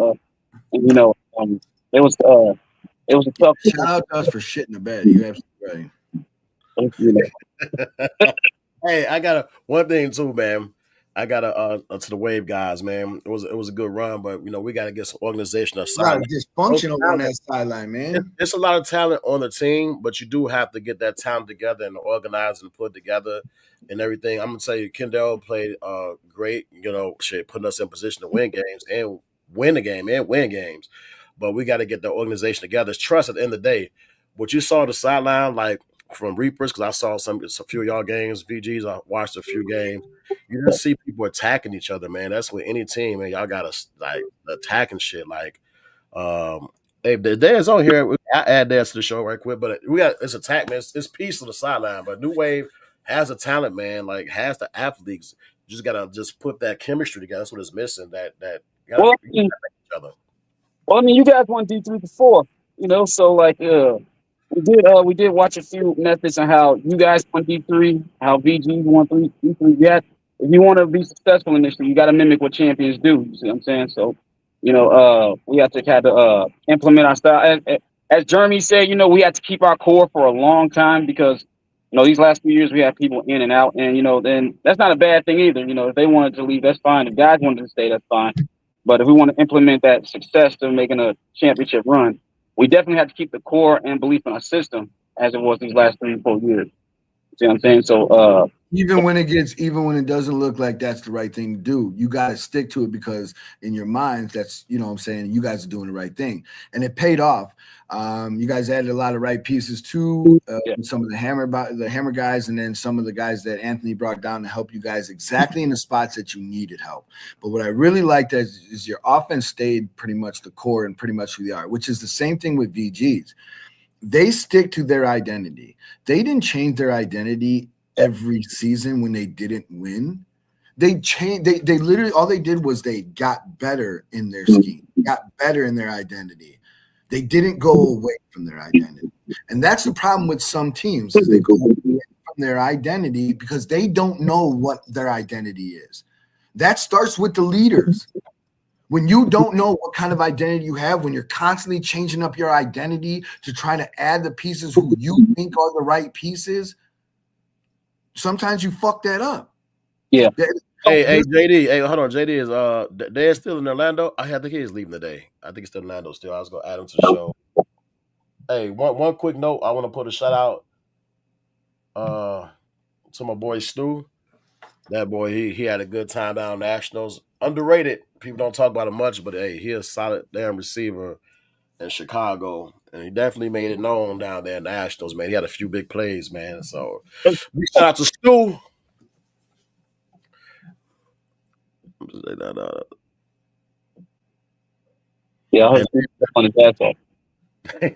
It was a tough. Shout out to us for shitting the bed. You absolutely right. Hey, I got one thing too, man. I got to the Wave guys, man. It was a good run, but we got to get some organization aside. Dysfunctional on that sideline, man. It's a lot of talent on the team, but you do have to get that talent together and organize and put together and everything. I'm gonna tell you, Kendall played great. Putting us in position to win games and win the game and win games. But we got to get the organization together. It's trust at the end of the day. What you saw the sideline, like from Reapers, because I saw a few of y'all games, VGs, I watched a few games. You just see people attacking each other, man. That's with any team, man. Y'all got to like attacking shit. Like, hey, the Dad's on here. I add that to the show right quick, but it's attack, man. It's peace on the sideline. But New Wave has a talent, man. Like has the athletes. You just gotta put that chemistry together. That's what it's missing. That each other. Well, I mean, you guys won D3 before, so like we did watch a few methods on how you guys won D3, how VG won D3. Yeah, if you want to be successful in this thing, you got to mimic what champions do. You see what I'm saying? So We have to implement our style. As Jeremy said, we have to keep our core for a long time because these last few years we have people in and out, and then that's not a bad thing either. If they wanted to leave, that's fine. If guys wanted to stay, that's fine. But if we want to implement that success to making a championship run, we definitely have to keep the core and belief in our system as it was these last 3 or 4 years. See what I'm saying? So even when it doesn't look like that's the right thing to do, you got to stick to it because in your minds, that's, what I'm saying, you guys are doing the right thing. And it paid off. You guys added a lot of right pieces too. Some of the hammer guys, and then some of the guys that Anthony brought down to help you guys exactly in the spots that you needed help. But what I really liked is your offense stayed pretty much the core and pretty much who they are, which is the same thing with VGs. They stick to their identity. They didn't change their identity every season when they didn't win. They changed. They literally, all they did was they got better in their scheme, got better in their identity. They didn't go away from their identity. And that's the problem with some teams is they go away from their identity because they don't know what their identity is. That starts with the leaders. When you don't know what kind of identity you have, when you're constantly changing up your identity to try to add the pieces who you think are the right pieces, sometimes you fuck that up. Yeah. Hey, JD. Hey, hold on. JD is they're still in Orlando. I think he is leaving today. I think he's still in Orlando still. I was gonna add him to the show. Hey, one quick note. I want to put a shout out to my boy Stu. That boy, he had a good time down Nationals. Underrated. People don't talk about him much, but hey, he's a solid damn receiver in Chicago. And he definitely made it known down there in Nationals, man. He had a few big plays, man. So big shout out to Stu. Yeah, I heard on his ass off.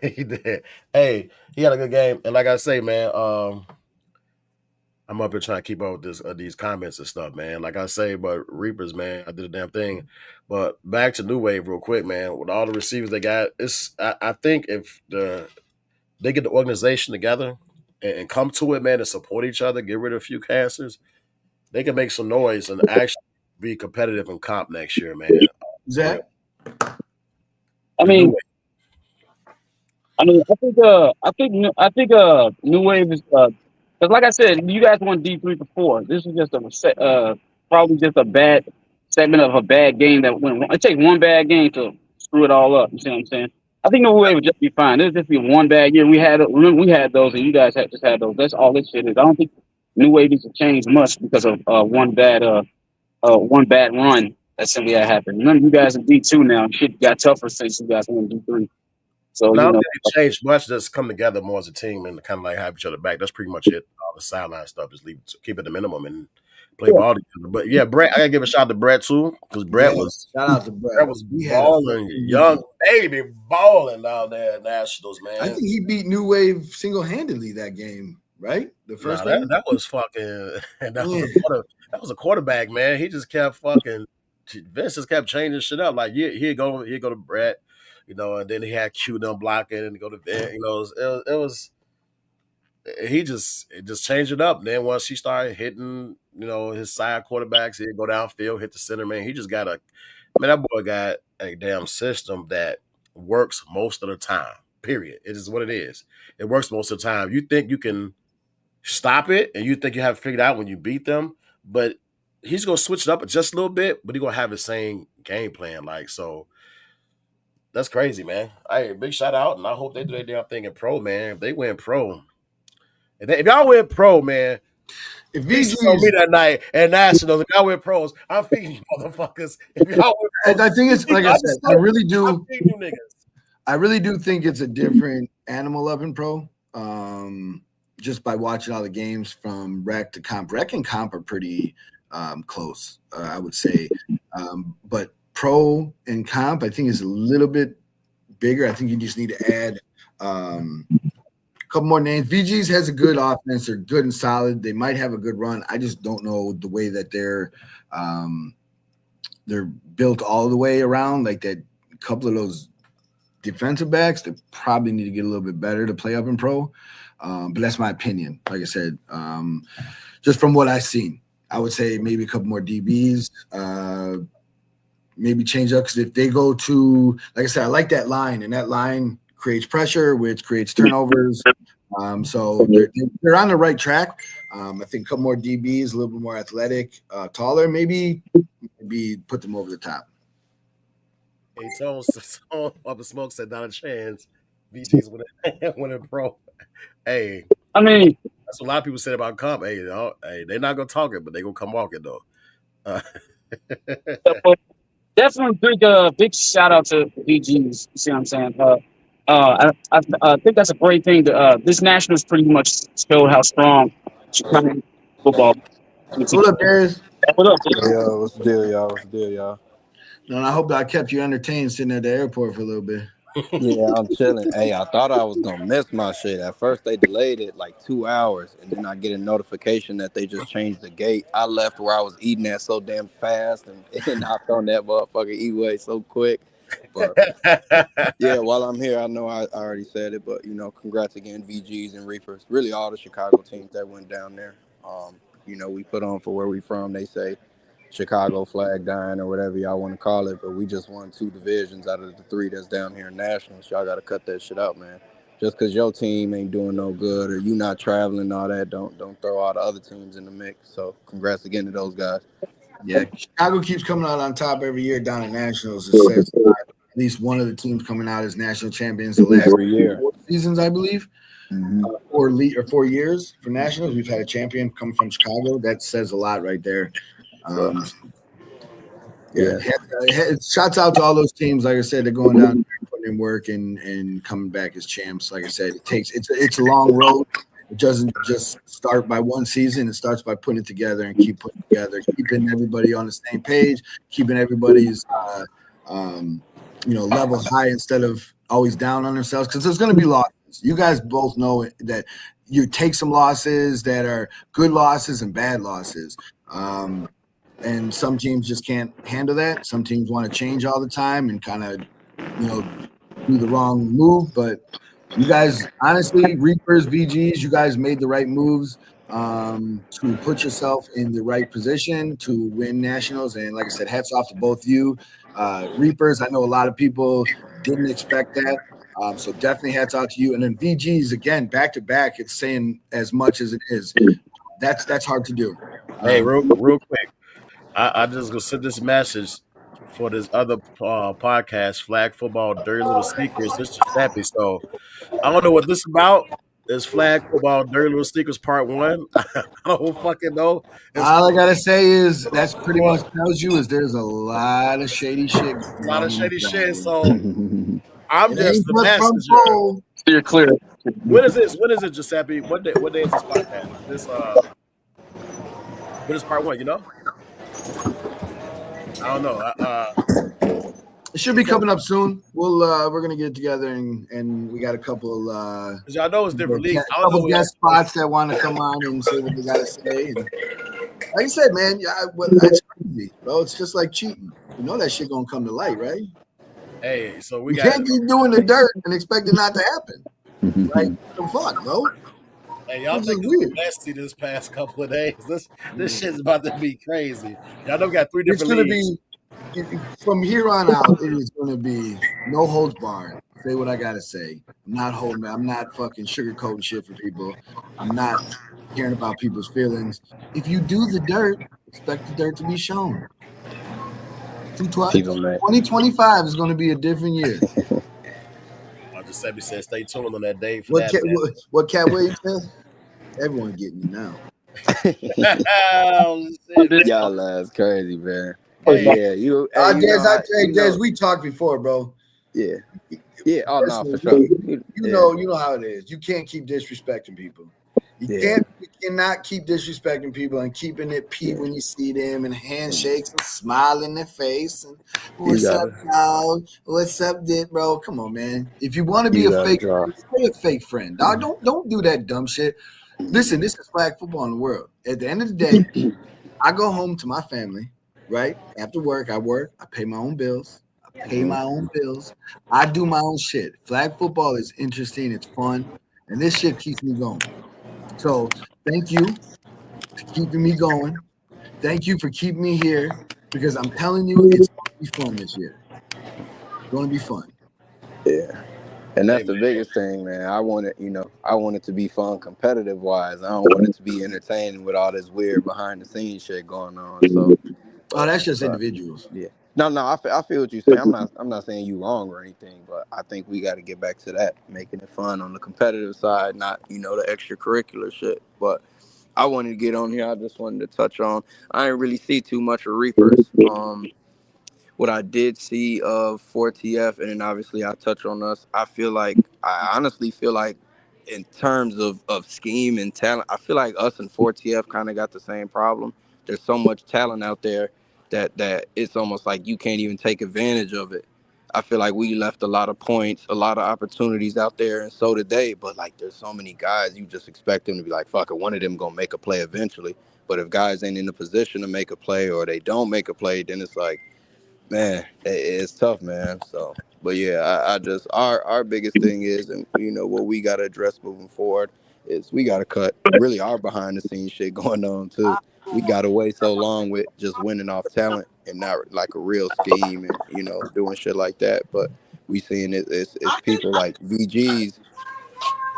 He did. Hey, he had a good game. And like I say, man, I'm up here trying to keep up with these comments and stuff, man. Like I say, but Reapers, man, I did a damn thing. But back to New Wave real quick, man. With all the receivers they got, I think if they get the organization together and come to it, man, and support each other, get rid of a few cancers, they can make some noise and actually be competitive in comp next year, man. Zach? I think New Wave is because, like I said, you guys won D3 before. This is just probably just a bad segment of a bad game that went wrong. It takes one bad game to screw it all up. You see what I'm saying? I think New Wave would just be fine. It'll just be one bad year. We had those, and you guys just had those. That's all this shit is. I don't think New Wave needs to change much because of one bad run that simply had happened. None of you guys in D2 now. Shit got tougher since you guys won D3. So I don't think it changed much. Just come together more as a team and kind of like have each other back. That's pretty much it. All the sideline stuff is keep it the minimum and play ball together. But yeah, Brett, I gotta give a shout out to Brett too because Brett shout out to Brett. Brett was balling, young baby balling down there at Nationals, man. I think he beat New Wave single handedly that game, right? The first game that was fucking. That was a quarterback, man. He just kept fucking. Vince just kept changing shit up. Like he'd go to Brett. And then he had Q them blocking and go to Vince. It just changed it up. And then once he started hitting, his side quarterbacks, he'd go downfield, hit the center, man. He just that boy got a damn system that works most of the time. Period. It is what it is. It works most of the time. You think you can stop it and you think you have it figured out when you beat them, but he's gonna switch it up just a little bit, but he's gonna have the same game plan. So that's crazy, man. Hey, big shout out, and I hope they do their damn thing in pro, man. If they win pro, if y'all win pro, man, if VG told me that night at Nationals, if y'all win pros, I'm feeding you motherfuckers. If y'all win pros, I think it's like I said, I really do. I really do think it's a different animal up in pro. Just by watching all the games from rec to comp. Rec and comp are pretty close, I would say. But pro and comp, I think, is a little bit bigger. I think you just need to add a couple more names. VGs has a good offense. They're good and solid. They might have a good run. I just don't know the way that they're built all the way around. Like that couple of those defensive backs, they probably need to get a little bit better to play up in pro. But that's my opinion. Like I said, just from what I've seen, I would say maybe a couple more DBs. maybe change up, because if they go to, like I said, I like that line, and that line creates pressure, which creates turnovers. So they're on the right track. I think a couple more DBs, a little bit more athletic, taller, maybe put them over the top. Hey, Tone up the smoke said not a chance. VG's winning pro. Hey, I mean, that's what a lot of people said about Comp. Hey, they're not gonna talk it, but they gonna come walk it though. but definitely big shout out to VGs. You see what I'm saying? I think that's a great thing. This Nationals pretty much showed how strong Chicago football. What up, Darius? What up? Yo, what's the deal, y'all? What's the deal, y'all? No, I hope I kept you entertained sitting at the airport for a little bit. Yeah, I'm chilling. Hey, I thought I was gonna miss my shit. At first, they delayed it like 2 hours, and then I get a notification that they just changed the gate. I left where I was eating at so damn fast, and knocked on that motherfucking E-way so quick. But yeah, while I'm here, I know I already said it, but congrats again, VGs and Reapers. Really, all the Chicago teams that went down there. We put on for where we from. They say Chicago flag dying or whatever y'all want to call it, but we just won 2 divisions out of the 3 that's down here in Nationals. Y'all got to cut that shit out, man. Just because your team ain't doing no good or you not traveling and all that, don't throw all the other teams in the mix. So congrats again to those guys. Yeah, Chicago keeps coming out on top every year down at Nationals. It says at least one of the teams coming out as national champions the last 4 seasons, I believe. Mm-hmm. 4 years for Nationals. We've had a champion come from Chicago. That says a lot right there. Shouts out to all those teams. Like I said, they're going down there, putting in work and coming back as champs. Like I said, it's a long road. It doesn't just start by one season. It starts by putting it together and keeping everybody on the same page, keeping everybody's level high instead of always down on themselves. Because there's going to be losses. You guys both know that you take some losses that are good losses and bad losses. And some teams just can't handle that. Some teams want to change all the time and kind of, do the wrong move. But you guys, honestly, Reapers, VGs, you guys made the right moves to put yourself in the right position to win Nationals. And like I said, hats off to both you. Reapers, I know a lot of people didn't expect that. So definitely hats off to you. And then VGs, again, back to back, it's saying as much as it is. That's hard to do. Hey, real quick. I just gonna send this message for this other podcast, Flag Football, Dirty Little Sneakers. This is Giuseppe. So I don't know what this is about. It's Flag Football, Dirty Little Sneakers Part 1. I don't fucking know. All I gotta say is that's pretty much tells you is there's a lot of shady shit. A lot of shady shit. So I'm just the messenger. You're clear. When is this? When is it, Giuseppe? What day is this podcast? What is Part 1? I don't know. It should be coming up soon. We're gonna get together and we got a couple. Y'all know it's different leagues. A couple guest spots that want to come on and say what they gotta say. And like I said, man, it's crazy, bro. It's just like cheating. You know that shit gonna come to light, right? Hey, so you can't keep doing the dirt and expect it not to happen. Like, the fuck, bro. Hey, y'all think it's nasty this past couple of days. This shit's about to be crazy. Y'all know we got 3 different leagues. From here on out, it is going to be no holds barred. Say what I got to say. I'm not fucking sugarcoating shit for people. I'm not caring about people's feelings. If you do the dirt, expect the dirt to be shown. 2025 is going to be a different year. Giuseppe said, "Stay tuned on that day." For what Cat Williams said? Everyone getting you now. Y'all ass crazy, man. Yeah, you. Des, we talked before, bro. Yeah. Oh no, for sure. You know how it is. You can't keep disrespecting people. You cannot keep disrespecting people and keeping it Pete when you see them and handshakes and smile in their face and what's up, dog? What's up, Dick, bro? Come on, man. If you want to be a fake friend, stay a fake friend, dog. Don't do that dumb shit. Listen, this is flag football in the world. At the end of the day, I go home to my family, right? After work, I work. I pay my own bills. I do my own shit. Flag football is interesting. It's fun. And this shit keeps me going. So thank you for keeping me going. Thank you for keeping me here. because I'm telling you, it's going to be fun this year. It's going to be fun. Yeah. And that's Hey, the man. biggest thing, man. I want it, I want it to be fun competitive wise. I don't want it to be entertaining with all this weird behind the scenes shit going on. So, Oh, but that's just individuals. yeah. No, I feel what you're saying. I'm not saying you wrong or anything, but I think we got to get back to that, making it fun on the competitive side, not, the extracurricular shit. But I wanted to get on here. I just wanted to touch on. I didn't really see too much of Reapers. What I did see of 4TF, and then obviously I touch on us. I honestly feel like, in terms of scheme and talent, I feel like us and 4TF kind of got the same problem. There's so much talent out there that it's almost like you can't even take advantage of it. I feel like we left a lot of points, a lot of opportunities out there, and so did they. But like, there's so many guys, you just expect them to be like, fuck it, one of them gonna make a play eventually. But if guys ain't in a position to make a play, or they don't make a play, then it's like, man, it's tough, man. So, but yeah, I just our biggest thing is, and what we got to address moving forward is we got to cut really our behind the scenes shit going on too. We got away so long with just winning off talent and not like a real scheme and doing shit like that. But we seeing it's people like VGs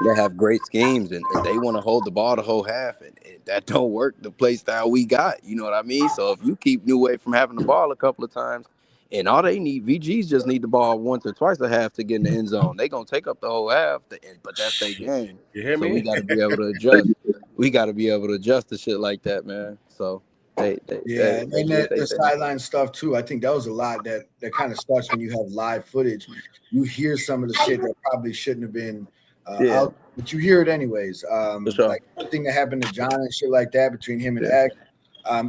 that have great schemes and they want to hold the ball the whole half, and that don't work the play style we got. You know what I mean? So if you keep New Wave from having the ball a couple of times, and all they need, VGs just need the ball once or twice a half to get in the end zone. They gonna take up the whole half, but that's their Shit. game. You hear So we me? got to be able to adjust. We got to be able to adjust to shit like that, man. So Yeah, they and did that their the thing. sideline stuff too. I think that was a lot that kind of starts when you have live footage. You hear some of the shit that probably shouldn't have been Yeah, out, but you hear it anyways. for sure. Like the thing that happened to John and shit like that between him and Yeah, X.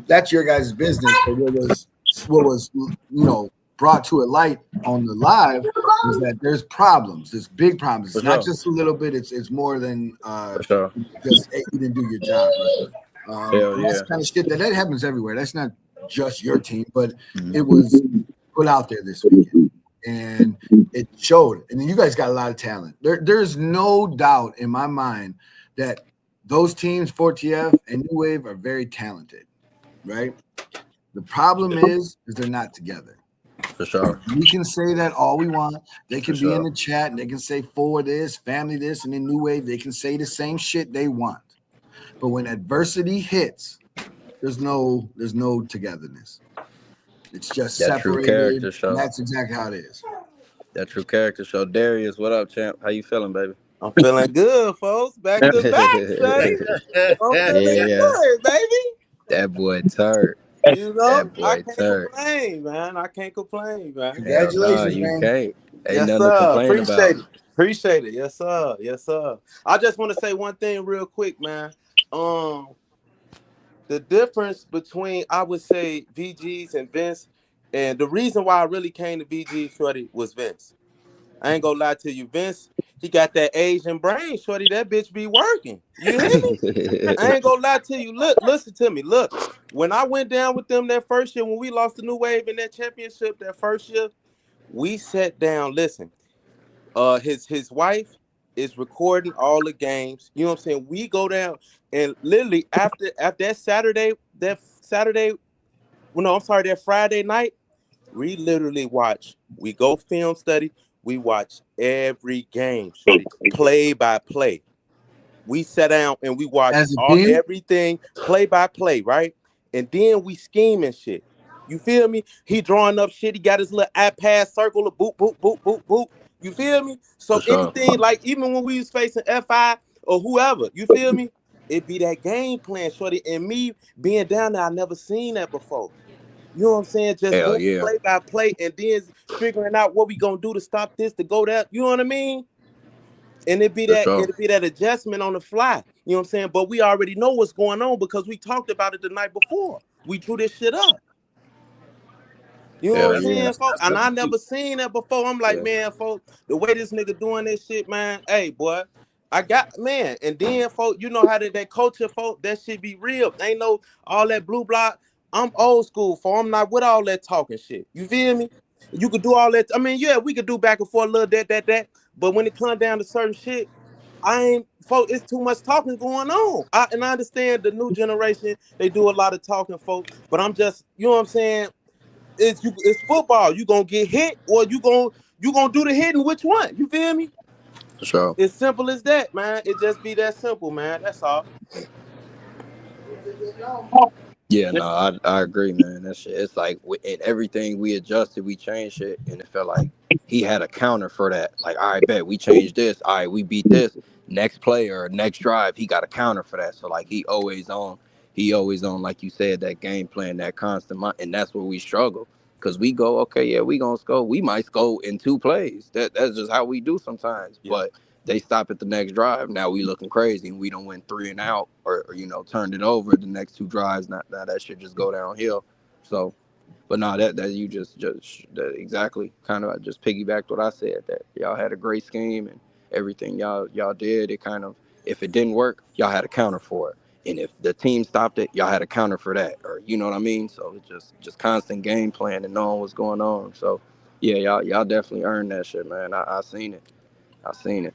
That's your guys' business. But what was brought to a light on the live is that there's problems. There's big problems. for It's not sure. just a little bit. It's more than For sure. just, hey, you didn't do your job right. Hell And that's yeah. the kind of shit that happens everywhere. That's not just your team, but it Mhm. was put out there this weekend, and it showed. And you guys got a lot of talent. There's no doubt in my mind that those teams, 4TF and New Wave, are very talented, right? The problem is they're not together. For sure. We can say that all we want. They For can be in sure. the chat and they can say for this, family this, and then New Wave, they can say the same shit they want. But when adversity hits, there's no togetherness. It's just That true separated, character and show. that's exactly how it is. That true character show. Darius, what up, champ? How you feeling, baby? I'm feeling good, folks. Back to back, Shuddy. I'm feeling Yeah, good, baby. that boy turd. You know, That I boy can't turd. complain, man. I can't complain, man. Hell no, Congratulations, you man. can't. Ain't Yes, nothing to sir. complain about. Appreciate it. Appreciate it. Yes, sir. Yes, sir. I just want to say one thing real quick, man. The difference between, I would say, VGs and Vince, and the reason why I really came to VG, Shorty, was Vince. I ain't gonna lie to you, Vince. He got that Asian brain, Shorty. That bitch be working. You hear me? I ain't gonna lie to you. Look, listen to me. Look, when I went down with them that first year, when we lost the New Wave in that championship that first year, we sat down. Listen, his wife is recording all the games. You know what I'm saying? We go down and literally after that Saturday, well, no, I'm sorry, that Friday night, we literally watch. We go film study. We watch every game, shorty, play by play. We sat down and we watched As a team, everything play by play, right? And then we scheme and shit. You feel me? He drawing up shit. He got his little iPad circle of boop, boop, boop, boop, boop. You feel me? For So sure. anything, like even when we was facing FI or whoever, you feel me? It be that game plan, shorty. And me being down there, I never seen that before. You know what I'm saying? Just Hell going yeah. play by play and then figuring out what we gonna do to stop this, to go that. You know what I mean? And For sure. it'd be that adjustment on the fly. You know what I'm saying? But we already know what's going on because we talked about it the night before. We drew this shit up. You know what Hell I'm yeah. saying, folks? And I never seen that before. I'm like, Yeah. man, folks, the way this nigga doing this shit, man, hey, boy, I got, man. And then, folks, you know how that culture, folks, that shit be real. Ain't no all that blue block. I'm old school, folks. I'm not with all that talking shit. You feel me? You could do all that. I mean, yeah, we could do back and forth a little that. But when it comes down to certain shit, I ain't, folks, it's too much talking going on. And I understand the new generation, they do a lot of talking, folks. But I'm just, you know what I'm saying? It's football. You gonna get hit or you gonna do the hitting. Which one? You feel me? For sure. It's simple as that, man. It just be that simple, man. That's all. Yeah, no, I agree, man. That shit, it's like in everything we adjusted, we changed shit, and it felt like he had a counter for that. Like, all right, bet we changed this. All right, we beat this. Next play or next drive, he got a counter for that. So like, he always on, like you said, that game plan, that constant, and that's where we struggle because we go, okay, yeah, we gonna score. We might score in 2 plays. That's just how we do sometimes, Yeah. but. They stop at the next drive. Now we looking crazy, and we don't win 3 and out, or turned it over the next 2 drives. Now that should just go downhill. So, but no, that you just that exactly kind of just piggybacked what I said. That y'all had a great scheme and everything y'all did. It kind of, if it didn't work, y'all had a counter for it, and if the team stopped it, y'all had a counter for that, or you know what I mean. So it's just constant game plan and knowing what's going on. So yeah, y'all definitely earned that shit, man. I seen it. I seen it.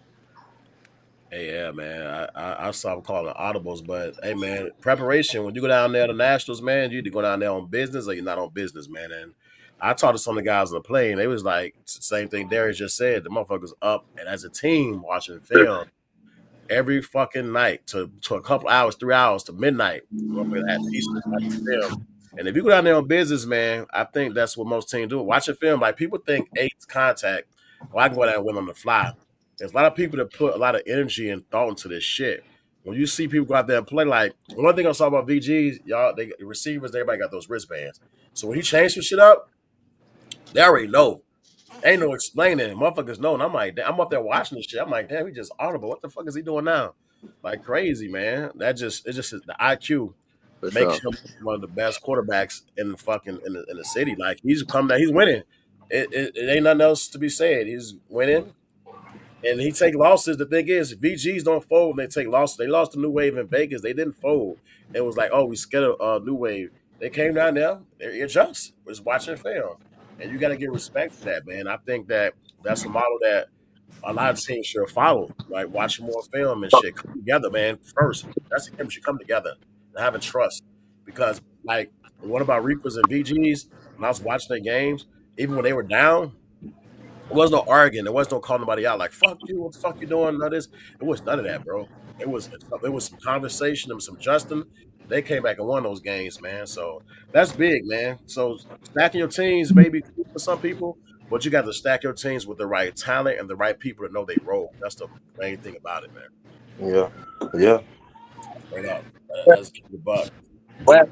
Hey, yeah, man. I stop calling it audibles, but hey, man, preparation. When you go down there to Nationals, man, you either go down there on business or you're not on business, man. And I talked to some of the guys on the plane. They was like, same thing Darius just said. The motherfuckers up and as a team watching film every fucking night to a couple hours, 3 hours to midnight. Motherfuckers had pieces watching film. And if you go down there on business, man, I think that's what most teams do. Watching film, like people think eight's contact. Well, I can go down and win on the fly. There's a lot of people that put a lot of energy and thought into this shit. When you see people go out there and play, like one thing I saw about VGs, y'all, they receivers, everybody got those wristbands. So when he changed some shit up, they already know. Ain't no explaining. Motherfuckers know. And I'm like, I'm up there watching this shit. I'm like, damn, he just audible. What the fuck is he doing now? Like crazy, man. It's just the IQ For makes sure. him one of the best quarterbacks in the fucking in the city. Like he's come down, he's winning. It ain't nothing else to be said. He's winning. And he take losses. The thing is, VGs don't fold when they take losses. They lost to New Wave in Vegas. They didn't fold. It was like, oh, we scared of New Wave. They came down there. They adjust. We're just watching film. And you got to give respect for that, man. I think that's a model that a lot of teams should follow. Like watching more film and shit. Come together, man. First, that's the chemistry. Come together and having trust. Because, like, what about Reapers and VGs? When I was watching their games, even when they were down, there was no arguing. There was no calling nobody out. Like fuck you, what the fuck you doing? None of this. It was none of that, bro. It was some conversation and some Justin. They came back and won those games, man. So that's big, man. So stacking your teams may be cool for some people, but you got to stack your teams with the right talent and the right people to know they role. That's the main thing about it, man. Yeah. Straight up. Let's keep the buck. Well,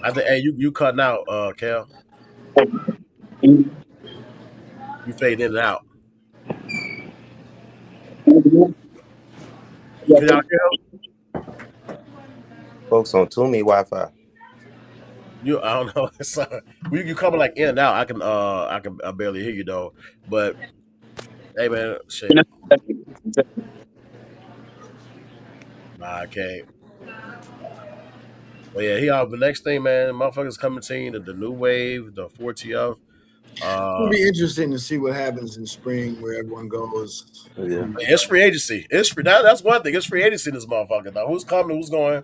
I think, hey, you cutting out, Cal. you You fade in and out. You cut out, Cal? Folks on Toomey Wi-Fi. I don't know. You coming like in and out. I can barely hear you though. But hey, man, shit. Nah, I can't. But yeah, he out. The next thing, man, motherfuckers coming to you, the new wave, the 4TF. It'll be interesting to see what happens in spring where everyone goes. Yeah. It's free agency. It's free. That's one thing. It's free agency in this motherfucker. Now, who's coming? Who's going?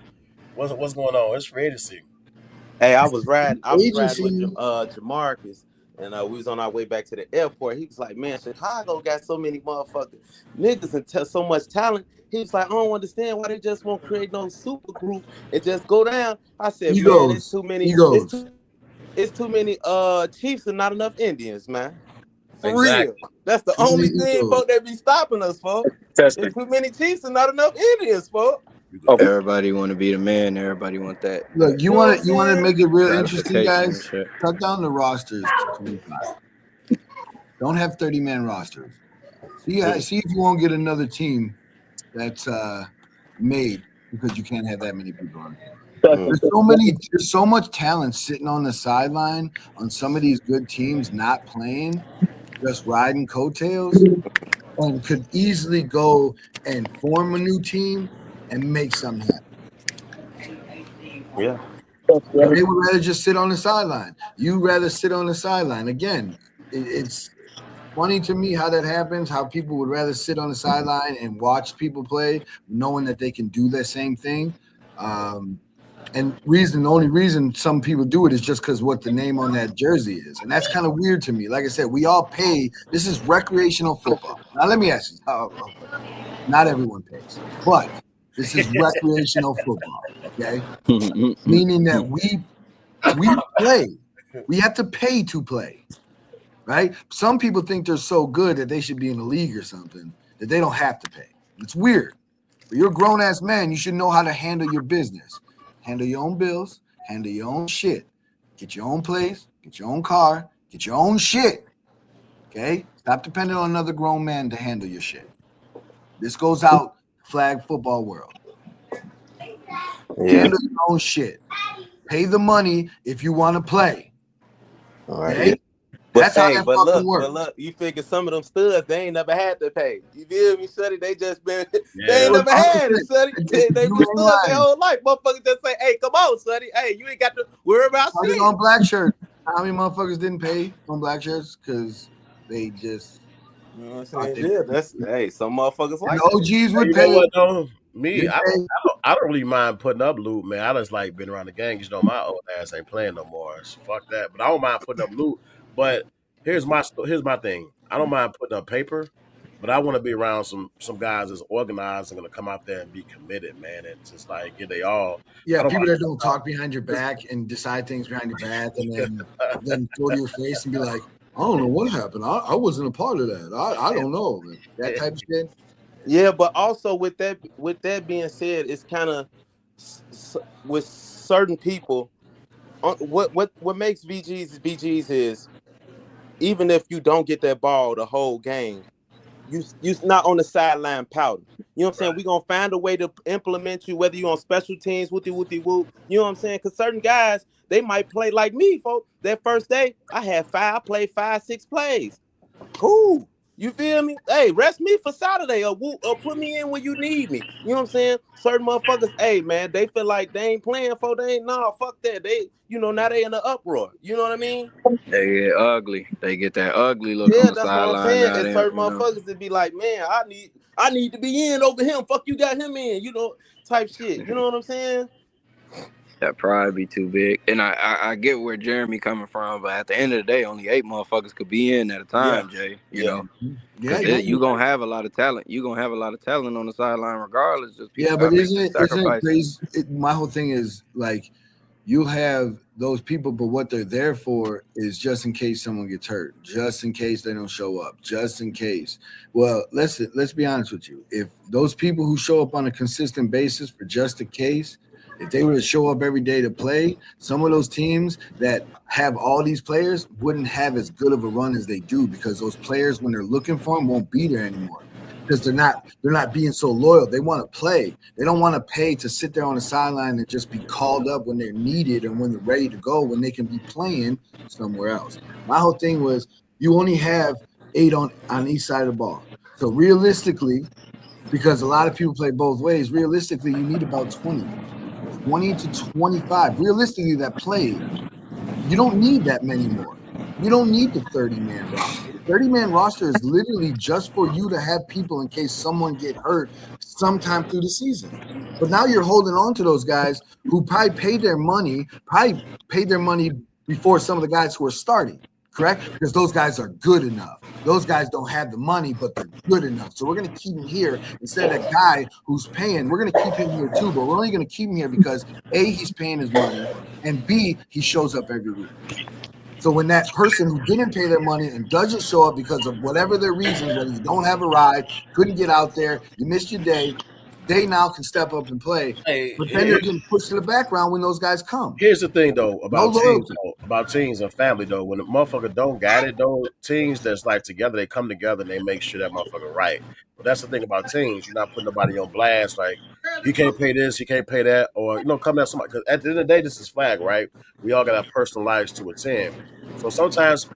What's going on? It's free agency. Hey, I was riding with Agency. Jamarcus, and we was on our way back to the airport. He was like, "Man, Chicago got so many motherfucking niggas and so much talent." He was like, "I don't understand why they just won't create no super group and just go down." I said, "Man, it's too many. It's too many Chiefs and not enough Indians, man. For Exactly. real. That's the only thing, folks, that be stopping us, folks. It's too many Chiefs and not enough Indians, folks." Everybody want to be the man. Everybody want that. Look, you want to make it real interesting, gratification and guys. shit. Cut down the rosters to 25. Don't have 30-man rosters. See if you won't get another team that's made because you can't have that many people on there. There's so much talent sitting on the sideline on some of these good teams not playing, just riding coattails, and could easily go and form a new team and make something happen. Yeah. They would rather just sit on the sideline. You rather sit on the sideline. Again, it's funny to me how that happens, how people would rather sit on the sideline and watch people play, knowing that they can do that same thing. And the only reason some people do it is just because what the name on that jersey is. And that's kind of weird to me. Like I said, we all pay. This is recreational football. Now, let me ask you. Not everyone pays, but this is recreational football, okay? Meaning that we play. We have to pay to play, right? Some people think they're so good that they should be in a league or something, that they don't have to pay. It's weird. But you're a grown-ass man. You should know how to handle your business. Handle your own bills. Handle your own shit. Get your own place. Get your own car. Get your own shit, okay? Stop depending on another grown man to handle your shit. This goes out flag football world. Yeah. Handle your own shit. Pay the money if you want to play. All right. Okay? Yeah. That's how that fucking works. But look, you figure some of them studs, they ain't never had to pay. You feel me, Shuddy? They just been, they ain't never had it, Shuddy. They been studs their whole life. Motherfuckers just say, hey, come on, Shuddy. Hey, you ain't got to worry about shit. On black shirt. How many motherfuckers didn't pay on black shirts? Because they just... You know what I'm saying? Yeah, that's, hey, some motherfuckers like the OGs would You pay. know what, though? Me, They I don't really mind putting up loot, man. I just like been around the gang. You know, my old ass ain't playing no more. So fuck that. But I don't mind putting up loot. But here's my thing. I don't mind putting up paper, but I want to be around some guys that's organized and gonna come out there and be committed, man. And just like get they all. Yeah, people that don't talk behind your back and decide things behind your back and then throw to your face and be like, I don't know what happened. I wasn't a part of that. I don't know. That type of shit. Yeah, but also with that being said, it's kind of with certain people. What makes VGs is even if you don't get that ball the whole game, you not on the sideline pouting. You know what I'm saying? We're gonna find a way to implement you, whether you're on special teams, whoop. You know what I'm saying? Because certain guys, they might play like me, folks. That first day, I played 5-6 plays. Cool. You feel me? Hey, rest me for Saturday or put me in when you need me. You know what I'm saying? Certain motherfuckers, hey man, they feel like they ain't playing for fuck that. They, now they in the uproar. You know what I mean? They get ugly. They get that ugly look on the That's sideline. what I'm saying. And certain motherfuckers that be like, man, I need to be in over him. Fuck, you got him in, type shit. You know what I'm saying? That pride be too big. And I get where Jeremy coming from, but at the end of the day, only 8 motherfuckers could be in at a time, Jay. You know? Yeah, you gonna have a lot of talent. You gonna have a lot of talent on the sideline regardless. Just but isn't it crazy? My whole thing is like you have those people, but what they're there for is just in case someone gets hurt, just in case they don't show up, just in case. Well, let's be honest with you. If those people who show up on a consistent basis for just in case, if they were to show up every day to play, some of those teams that have all these players wouldn't have as good of a run as they do because those players, when they're looking for them, won't be there anymore because they're not being so loyal. They want to play. They don't want to pay to sit there on the sideline and just be called up when they're needed and when they're ready to go, when they can be playing somewhere else. My whole thing was you only have 8 on each side of the ball. So realistically, because a lot of people play both ways, realistically, you need about 20 to 25. Realistically, that play, you don't need that many more. You don't need the 30-man roster. The 30-man roster is literally just for you to have people in case someone get hurt sometime through the season. But now you're holding on to those guys who probably paid their money before some of the guys who are starting, correct? Because those guys are good enough. Those guys don't have the money, but they're good enough. So we're going to keep him here instead of that guy who's paying. We're going to keep him here too, but we're only going to keep him here because A, he's paying his money, and B, he shows up every week. So when that person who didn't pay their money and doesn't show up because of whatever their reason, whether you don't have a ride, couldn't get out there, you missed your day, they now can step up and play. But then they're getting pushed to the background when those guys come. Here's the thing, though, about teams and family, though. When the motherfucker don't got it, though, teams that's like together, they come together and they make sure that motherfucker right. But that's the thing about teams. You're not putting nobody on blast. Like, you can't pay this, you can't pay that. Or, come at somebody. Because at the end of the day, this is flag, right? We all got our personal lives to attend. So sometimes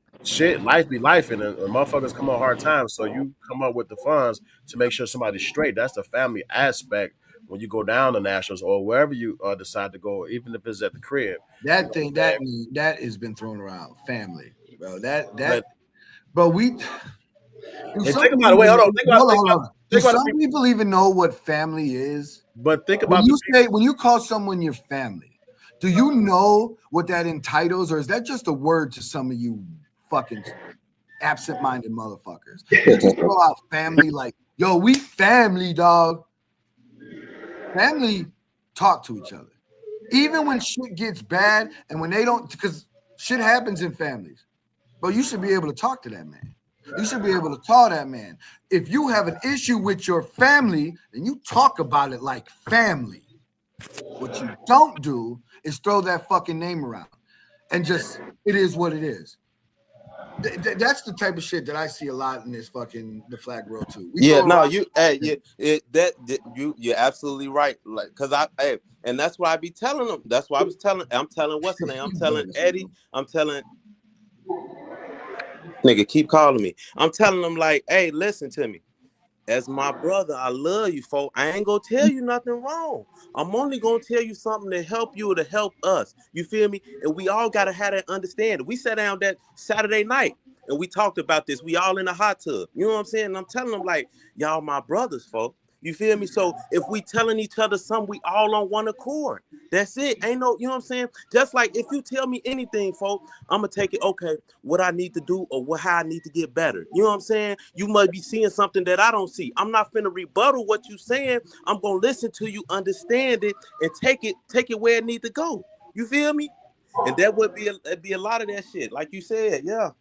life be life, and motherfuckers come on hard times. So you come up with the funds to make sure somebody's straight. That's the family aspect when you go down to nationals or wherever you decide to go, even if it's at the crib. That thing that has been thrown around, family, bro. Bro, we. Think about it. Wait, hold on. Do some people even know what family is? But think about when you call someone your family. Do you know what that entitles, or is that just a word to some of you fucking absent-minded motherfuckers? You just throw out family like, yo, we family, dog. Family talk to each other. Even when shit gets bad and when they don't, because shit happens in families. But you should be able to talk to that man. You should be able to call that man. If you have an issue with your family, then you talk about it like family. What you don't do is throw that fucking name around and just, it is what it is. That's the type of shit that I see a lot in this fucking the flag world too. Yeah, no, you're absolutely right. Like, cause and that's why I be telling them. That's why I'm telling what's the name? I'm telling Eddie. I'm telling nigga, keep calling me. I'm telling them like, hey, listen to me. As my brother, I love you, folks. I ain't gonna tell you nothing wrong. I'm only gonna tell you something to help you or to help us. You feel me? And we all gotta have that understanding. We sat down that Saturday night and we talked about this. We all in the hot tub. You know what I'm saying? And I'm telling them like, y'all my brothers, folks. You feel me? So if we telling each other something, we all on one accord. That's it. Ain't no, you know what I'm saying? Just like if you tell me anything, folks, I'm gonna take it, okay, what I need to do or how I need to get better. You know what I'm saying? You must be seeing something that I don't see. I'm not finna rebuttal what you saying. I'm gonna listen to you, understand it, and take it where it need to go. You feel me? And that would be a lot of that shit, like you said, yeah.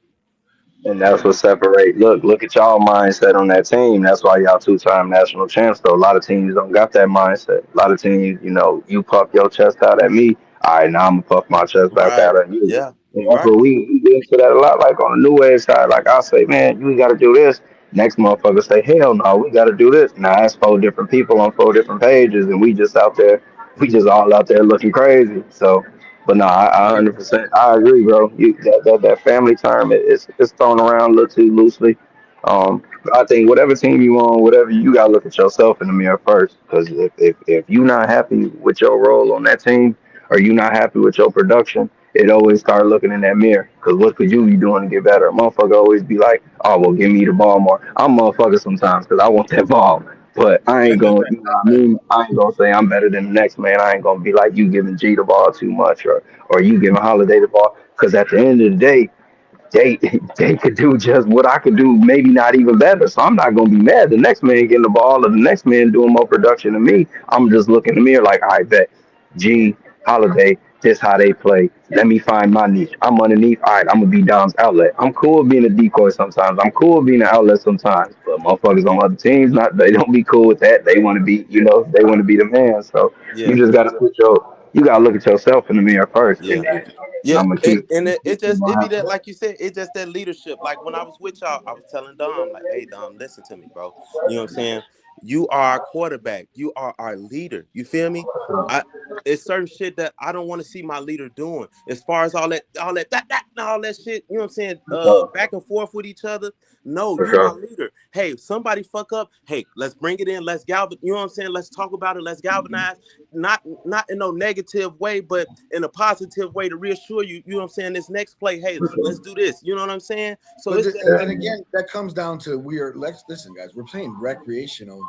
And that's what separate. Look at y'all mindset on that team. That's why y'all 2-time national champs. Though a lot of teams don't got that mindset. A lot of teams, you puff your chest out at me. All right, now I'm gonna puff my chest back Right. out at you. Yeah. And You that's right. what we get into that a lot. Like on the new age side, like I say, man, you got to do this. Next motherfucker say, hell no, we got to do this. Now that's 4 different people on 4 different pages, and we just out there, we just all out there looking crazy. So. But no, I 100%. I agree, bro. That family term it's thrown around a little too loosely. I think whatever team you on, whatever you gotta look at yourself in the mirror first. Because if you not happy with your role on that team, or you not happy with your production, it always start looking in that mirror. Because what could you be doing to get better? A motherfucker always be like, oh well, give me the ball more. I'm a motherfucker sometimes because I want that ball. But I ain't gonna, you know what I mean? I ain't gonna say I'm better than the next man. I ain't gonna be like you giving G the ball too much, or you giving Holiday the ball. Because at the end of the day, they they could do just what I could do, maybe not even better. So I'm not gonna be mad. The next man getting the ball, or the next man doing more production than me. I'm just looking in the mirror like, I bet G Holiday. This how they play. Let me find my niche. I'm underneath. All right, I'm gonna be Dom's outlet. I'm cool being a decoy sometimes. I'm cool being an outlet sometimes. But motherfuckers on other teams, not they don't be cool with that. They want to be, they want to be the man. So you Yeah. just gotta you gotta look at yourself in the mirror first. Yeah. And Yeah, I'm gonna keep. it be that, like you said, it just that leadership. Like when I was with y'all, I was telling Dom, like, hey Dom, listen to me, bro. You know what I'm saying? You are our quarterback. You are our leader. You feel me? I It's certain shit that I don't want to see my leader doing. As far as all that shit, you know what I'm saying? Back and forth with each other. No, For you my sure. leader. Hey, somebody fuck up. Hey, let's bring it in. Let's galvanize. You know what I'm saying? Let's talk about it. Let's galvanize. Not in no negative way, but in a positive way to reassure you. You know what I'm saying? This next play, hey, let's do this. You know what I'm saying? So But it's the, just and, like, and again, that comes down to let's listen, guys. We're playing recreational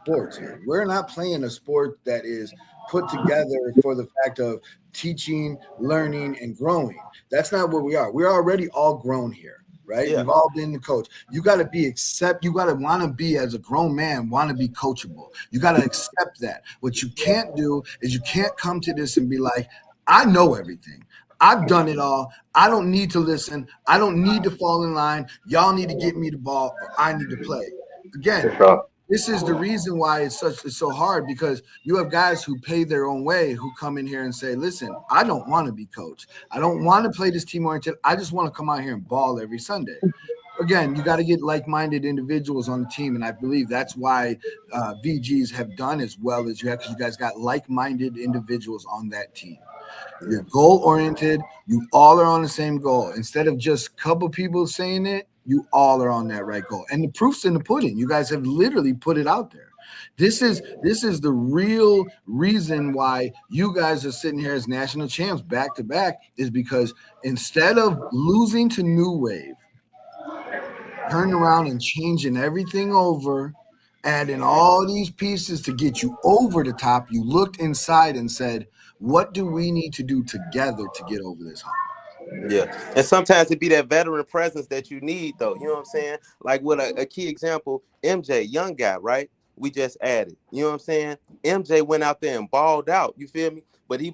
sports here. We're not playing a sport that is put together for the fact of teaching, learning, and growing. That's not where we are. We're already all grown here, right? yeah, We've all been the coach. You got to you got to want to be, as a grown man, want to be coachable. You got to accept that. What you can't do is you can't come to this and be like, I know everything. I've done it all. I don't need to listen. I don't need to fall in line. Y'all need to get me the ball, or I need to play. For Again, sure. this is the reason why it's so hard, because you have guys who pay their own way who come in here and say, listen, I don't want to be coached. I don't want to play this team oriented. I just want to come out here and ball every Sunday. Again, you got to get like-minded individuals on the team, and I believe that's why VGs have done as well as you have, because you guys got like-minded individuals on that team. You're goal-oriented. You all are on the same goal. Instead of just a couple people saying it, you all are on that right goal. And the proof's in the pudding. You guys have literally put it out there. This is the real reason why you guys are sitting here as national champs back to back, is because instead of losing to New Wave, turning around and changing everything over add in all these pieces to get you over the top. You looked inside and said, what do we need to do together to get over this hump? Yeah, and sometimes it be that veteran presence that you need, though. You know what I'm saying? Like with a key example, MJ, young guy, right? We just added. You know what I'm saying? MJ went out there and balled out. You feel me? But he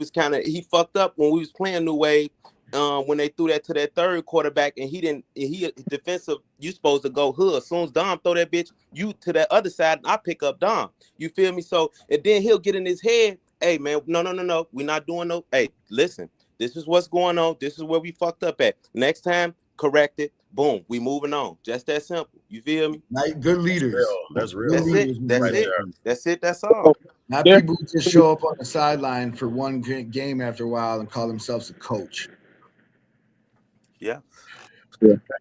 fucked up when we was playing New Wave. When they threw that to that third quarterback and he defensive, you supposed to go hood. As soon as Dom throw that bitch, you to that other side, and I pick up Dom. You feel me? So, and then he'll get in his head, hey man, no. We're not doing no, hey, listen, this is what's going on. This is where we fucked up at. Next time, correct it. Boom, we moving on. Just that simple. You feel me? Like good leaders. That's real. That's leaders it. That's right it. there. That's it. That's all. Not people who just show up on the sideline for one game after a while and call themselves a coach. Yeah.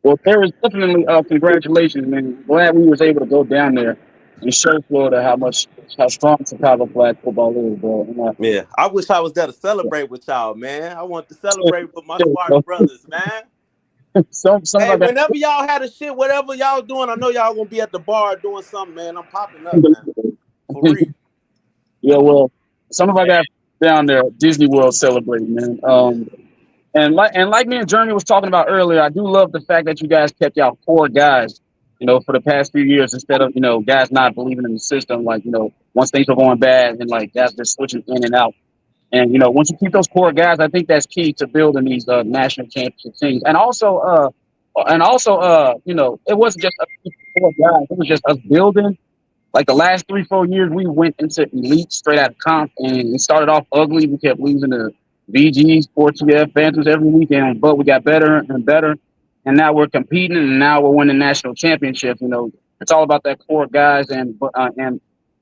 Well, there is definitely congratulations, man. Glad we was able to go down there and show Florida how strong Chicago flag football is, bro. Yeah, I wish I was there to celebrate with y'all, man. I want to celebrate with my Spartan brothers, man. Hey, whenever y'all had a shit, whatever y'all doing, I know y'all gonna be at the bar doing something, man. I'm popping up, man. For real. Yeah, well, some of our guys down there at Disney World celebrating, man. And like me and Jeremy was talking about earlier, I do love the fact that you guys kept y'all core guys, for the past few years instead of, guys not believing in the system. Like, once things are going bad and like guys just switching in and out. And, once you keep those core guys, I think that's key to building these national championship teams. And also, it wasn't just us core guys. It was just us building. Like the last 3-4 years, we went into elite straight out of comp, and it started off ugly. We kept losing to VGs, 4TF, Phantoms every weekend, but we got better and better. And now we're competing, and now we're winning national championships. It's all about that core guys and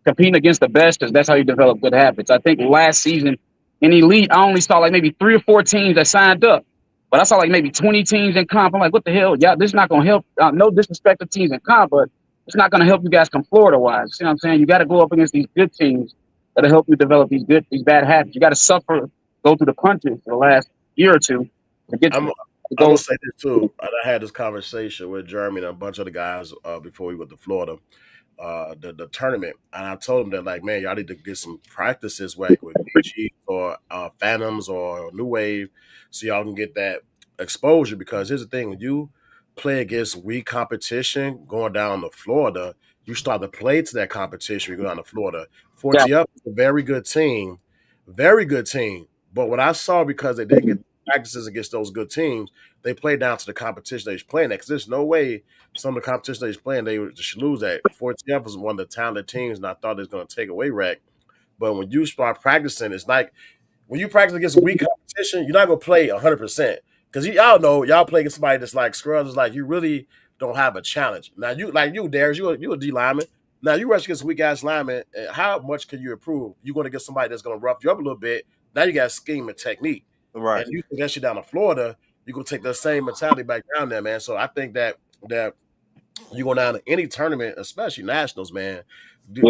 competing against the best, because that's how you develop good habits. I think last season in elite, I only saw like maybe 3 or 4 teams that signed up, but I saw like maybe 20 teams in comp. I'm like, what the hell? Yeah, this is not going to help. No disrespect to teams in comp, but it's not going to help you guys come Florida-wise. You know what I'm saying? You got to go up against these good teams that'll help you develop these bad habits. You got to go through the punches for the last year or two to get I'm going to say this too. I had this conversation with Jeremy and a bunch of the guys before we went to Florida, the tournament. And I told them that, like, man, y'all need to get some practices with BG or Phantoms or New Wave so y'all can get that exposure. Because here's the thing, when you play against weak competition going down to Florida, you start to play to that competition when you go down to Florida. 4TF is a very good team. But what I saw, because they didn't get practices against those good teams, they played down to the competition they was playing at. Because there's no way some of the competition they was playing, they should lose that. 4TF was one of the talented teams, and I thought they was going to take away Rec. But when you start practicing, it's like when you practice against a weak competition, you're not going to play 100%. Because y'all know, y'all play against somebody that's like Scrubs, is like you really don't have a challenge. Now, Darius, you a D lineman. Now, you rush against a weak-ass lineman, how much can you improve? You're going to get somebody that's going to rough you up a little bit. Now you got scheme and technique. Right. And you take that shit down to Florida, you're going to take that same mentality back down there, man. So I think that you go down to any tournament, especially nationals, man,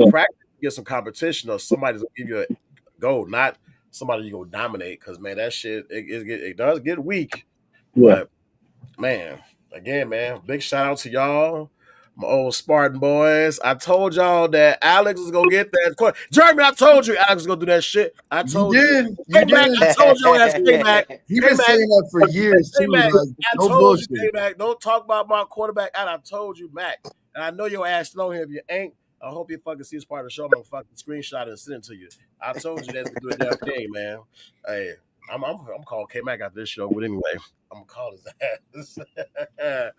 practice, get some competition, or somebody's going to give you a go, not somebody you going to dominate. Because, man, that shit, it does get weak. Yeah. But, man, again, man, big shout out to y'all. My old Spartan boys. I told y'all that Alex was gonna get that. Jeremy, I told you Alex was gonna do that shit. I told you. You did. I told your ass, K-Mac. You've been saying that for years, too. K-Mac, Like, I no told bullshit. you, K-Mac, don't talk about my quarterback. And I told you, Mac. And I know your ass still here. If you ain't, I hope you fucking see this part of the show. I'm gonna fucking screenshot and send it to you. I told you that's gonna do a damn thing, man. Hey, I'm calling K-Mac after this show, but anyway, I'm gonna call his ass.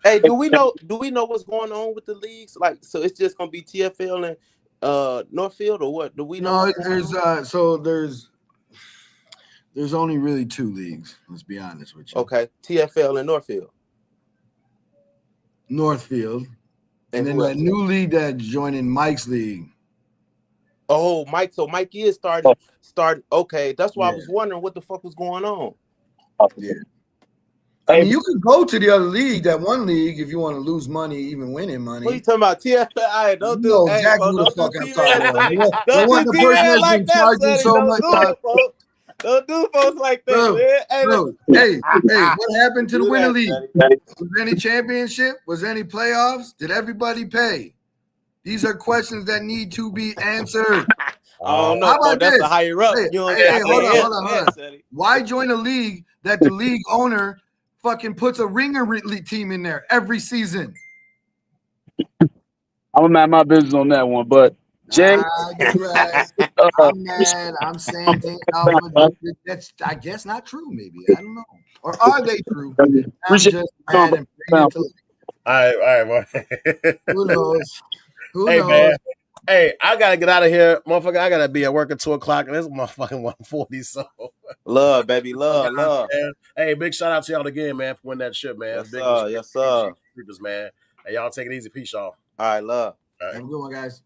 Hey, do we know what's going on with the leagues? Like, so it's just gonna be TFL and Northfield, or what? Do we know? No, there's only really 2 leagues. Let's be honest with you. Okay, TFL and Northfield. Northfield, and then that new league that's joining Mike's league. Oh, Mike. So Mike is starting. Okay, that's why I was wondering what the fuck was going on. Yeah. I mean, you could go to the other league, that one league, if you want to lose money, even winning money. What are you talking about? TFL? Don't do exactly who the fuck I'm talking about. Don't do TFL like that, so much time. Don't do folks like that, man. Hey, what happened to the winter league? Was there any championship? Was there any playoffs? Did everybody pay? These are questions that need to be answered. I don't know. How about That's this? a higher up. Hey, You know what I'm hey, saying? hey, hold on. Sonny. Why join a league that the league owner fucking puts a ringer team in there every season? I'm gonna mind my business on that one. But Jay, I digress. I'm mad. I'm saying things that's I guess not true. Maybe I don't know. Or are they true? I'm appreciate just mad and bring it to. All right, boy. Who knows? Who Hey, knows? man. Hey, I gotta get out of here, motherfucker. I gotta be at work at 2:00, and it's motherfucking 1:40. So, Love, baby, love. man. Hey, big shout out to y'all again, man, for winning that shit, man. Yes, Big sir. respect Yes, to sir. man. Hey, y'all take it easy. Peace, y'all. All right, love. All right. Have a good one, guys.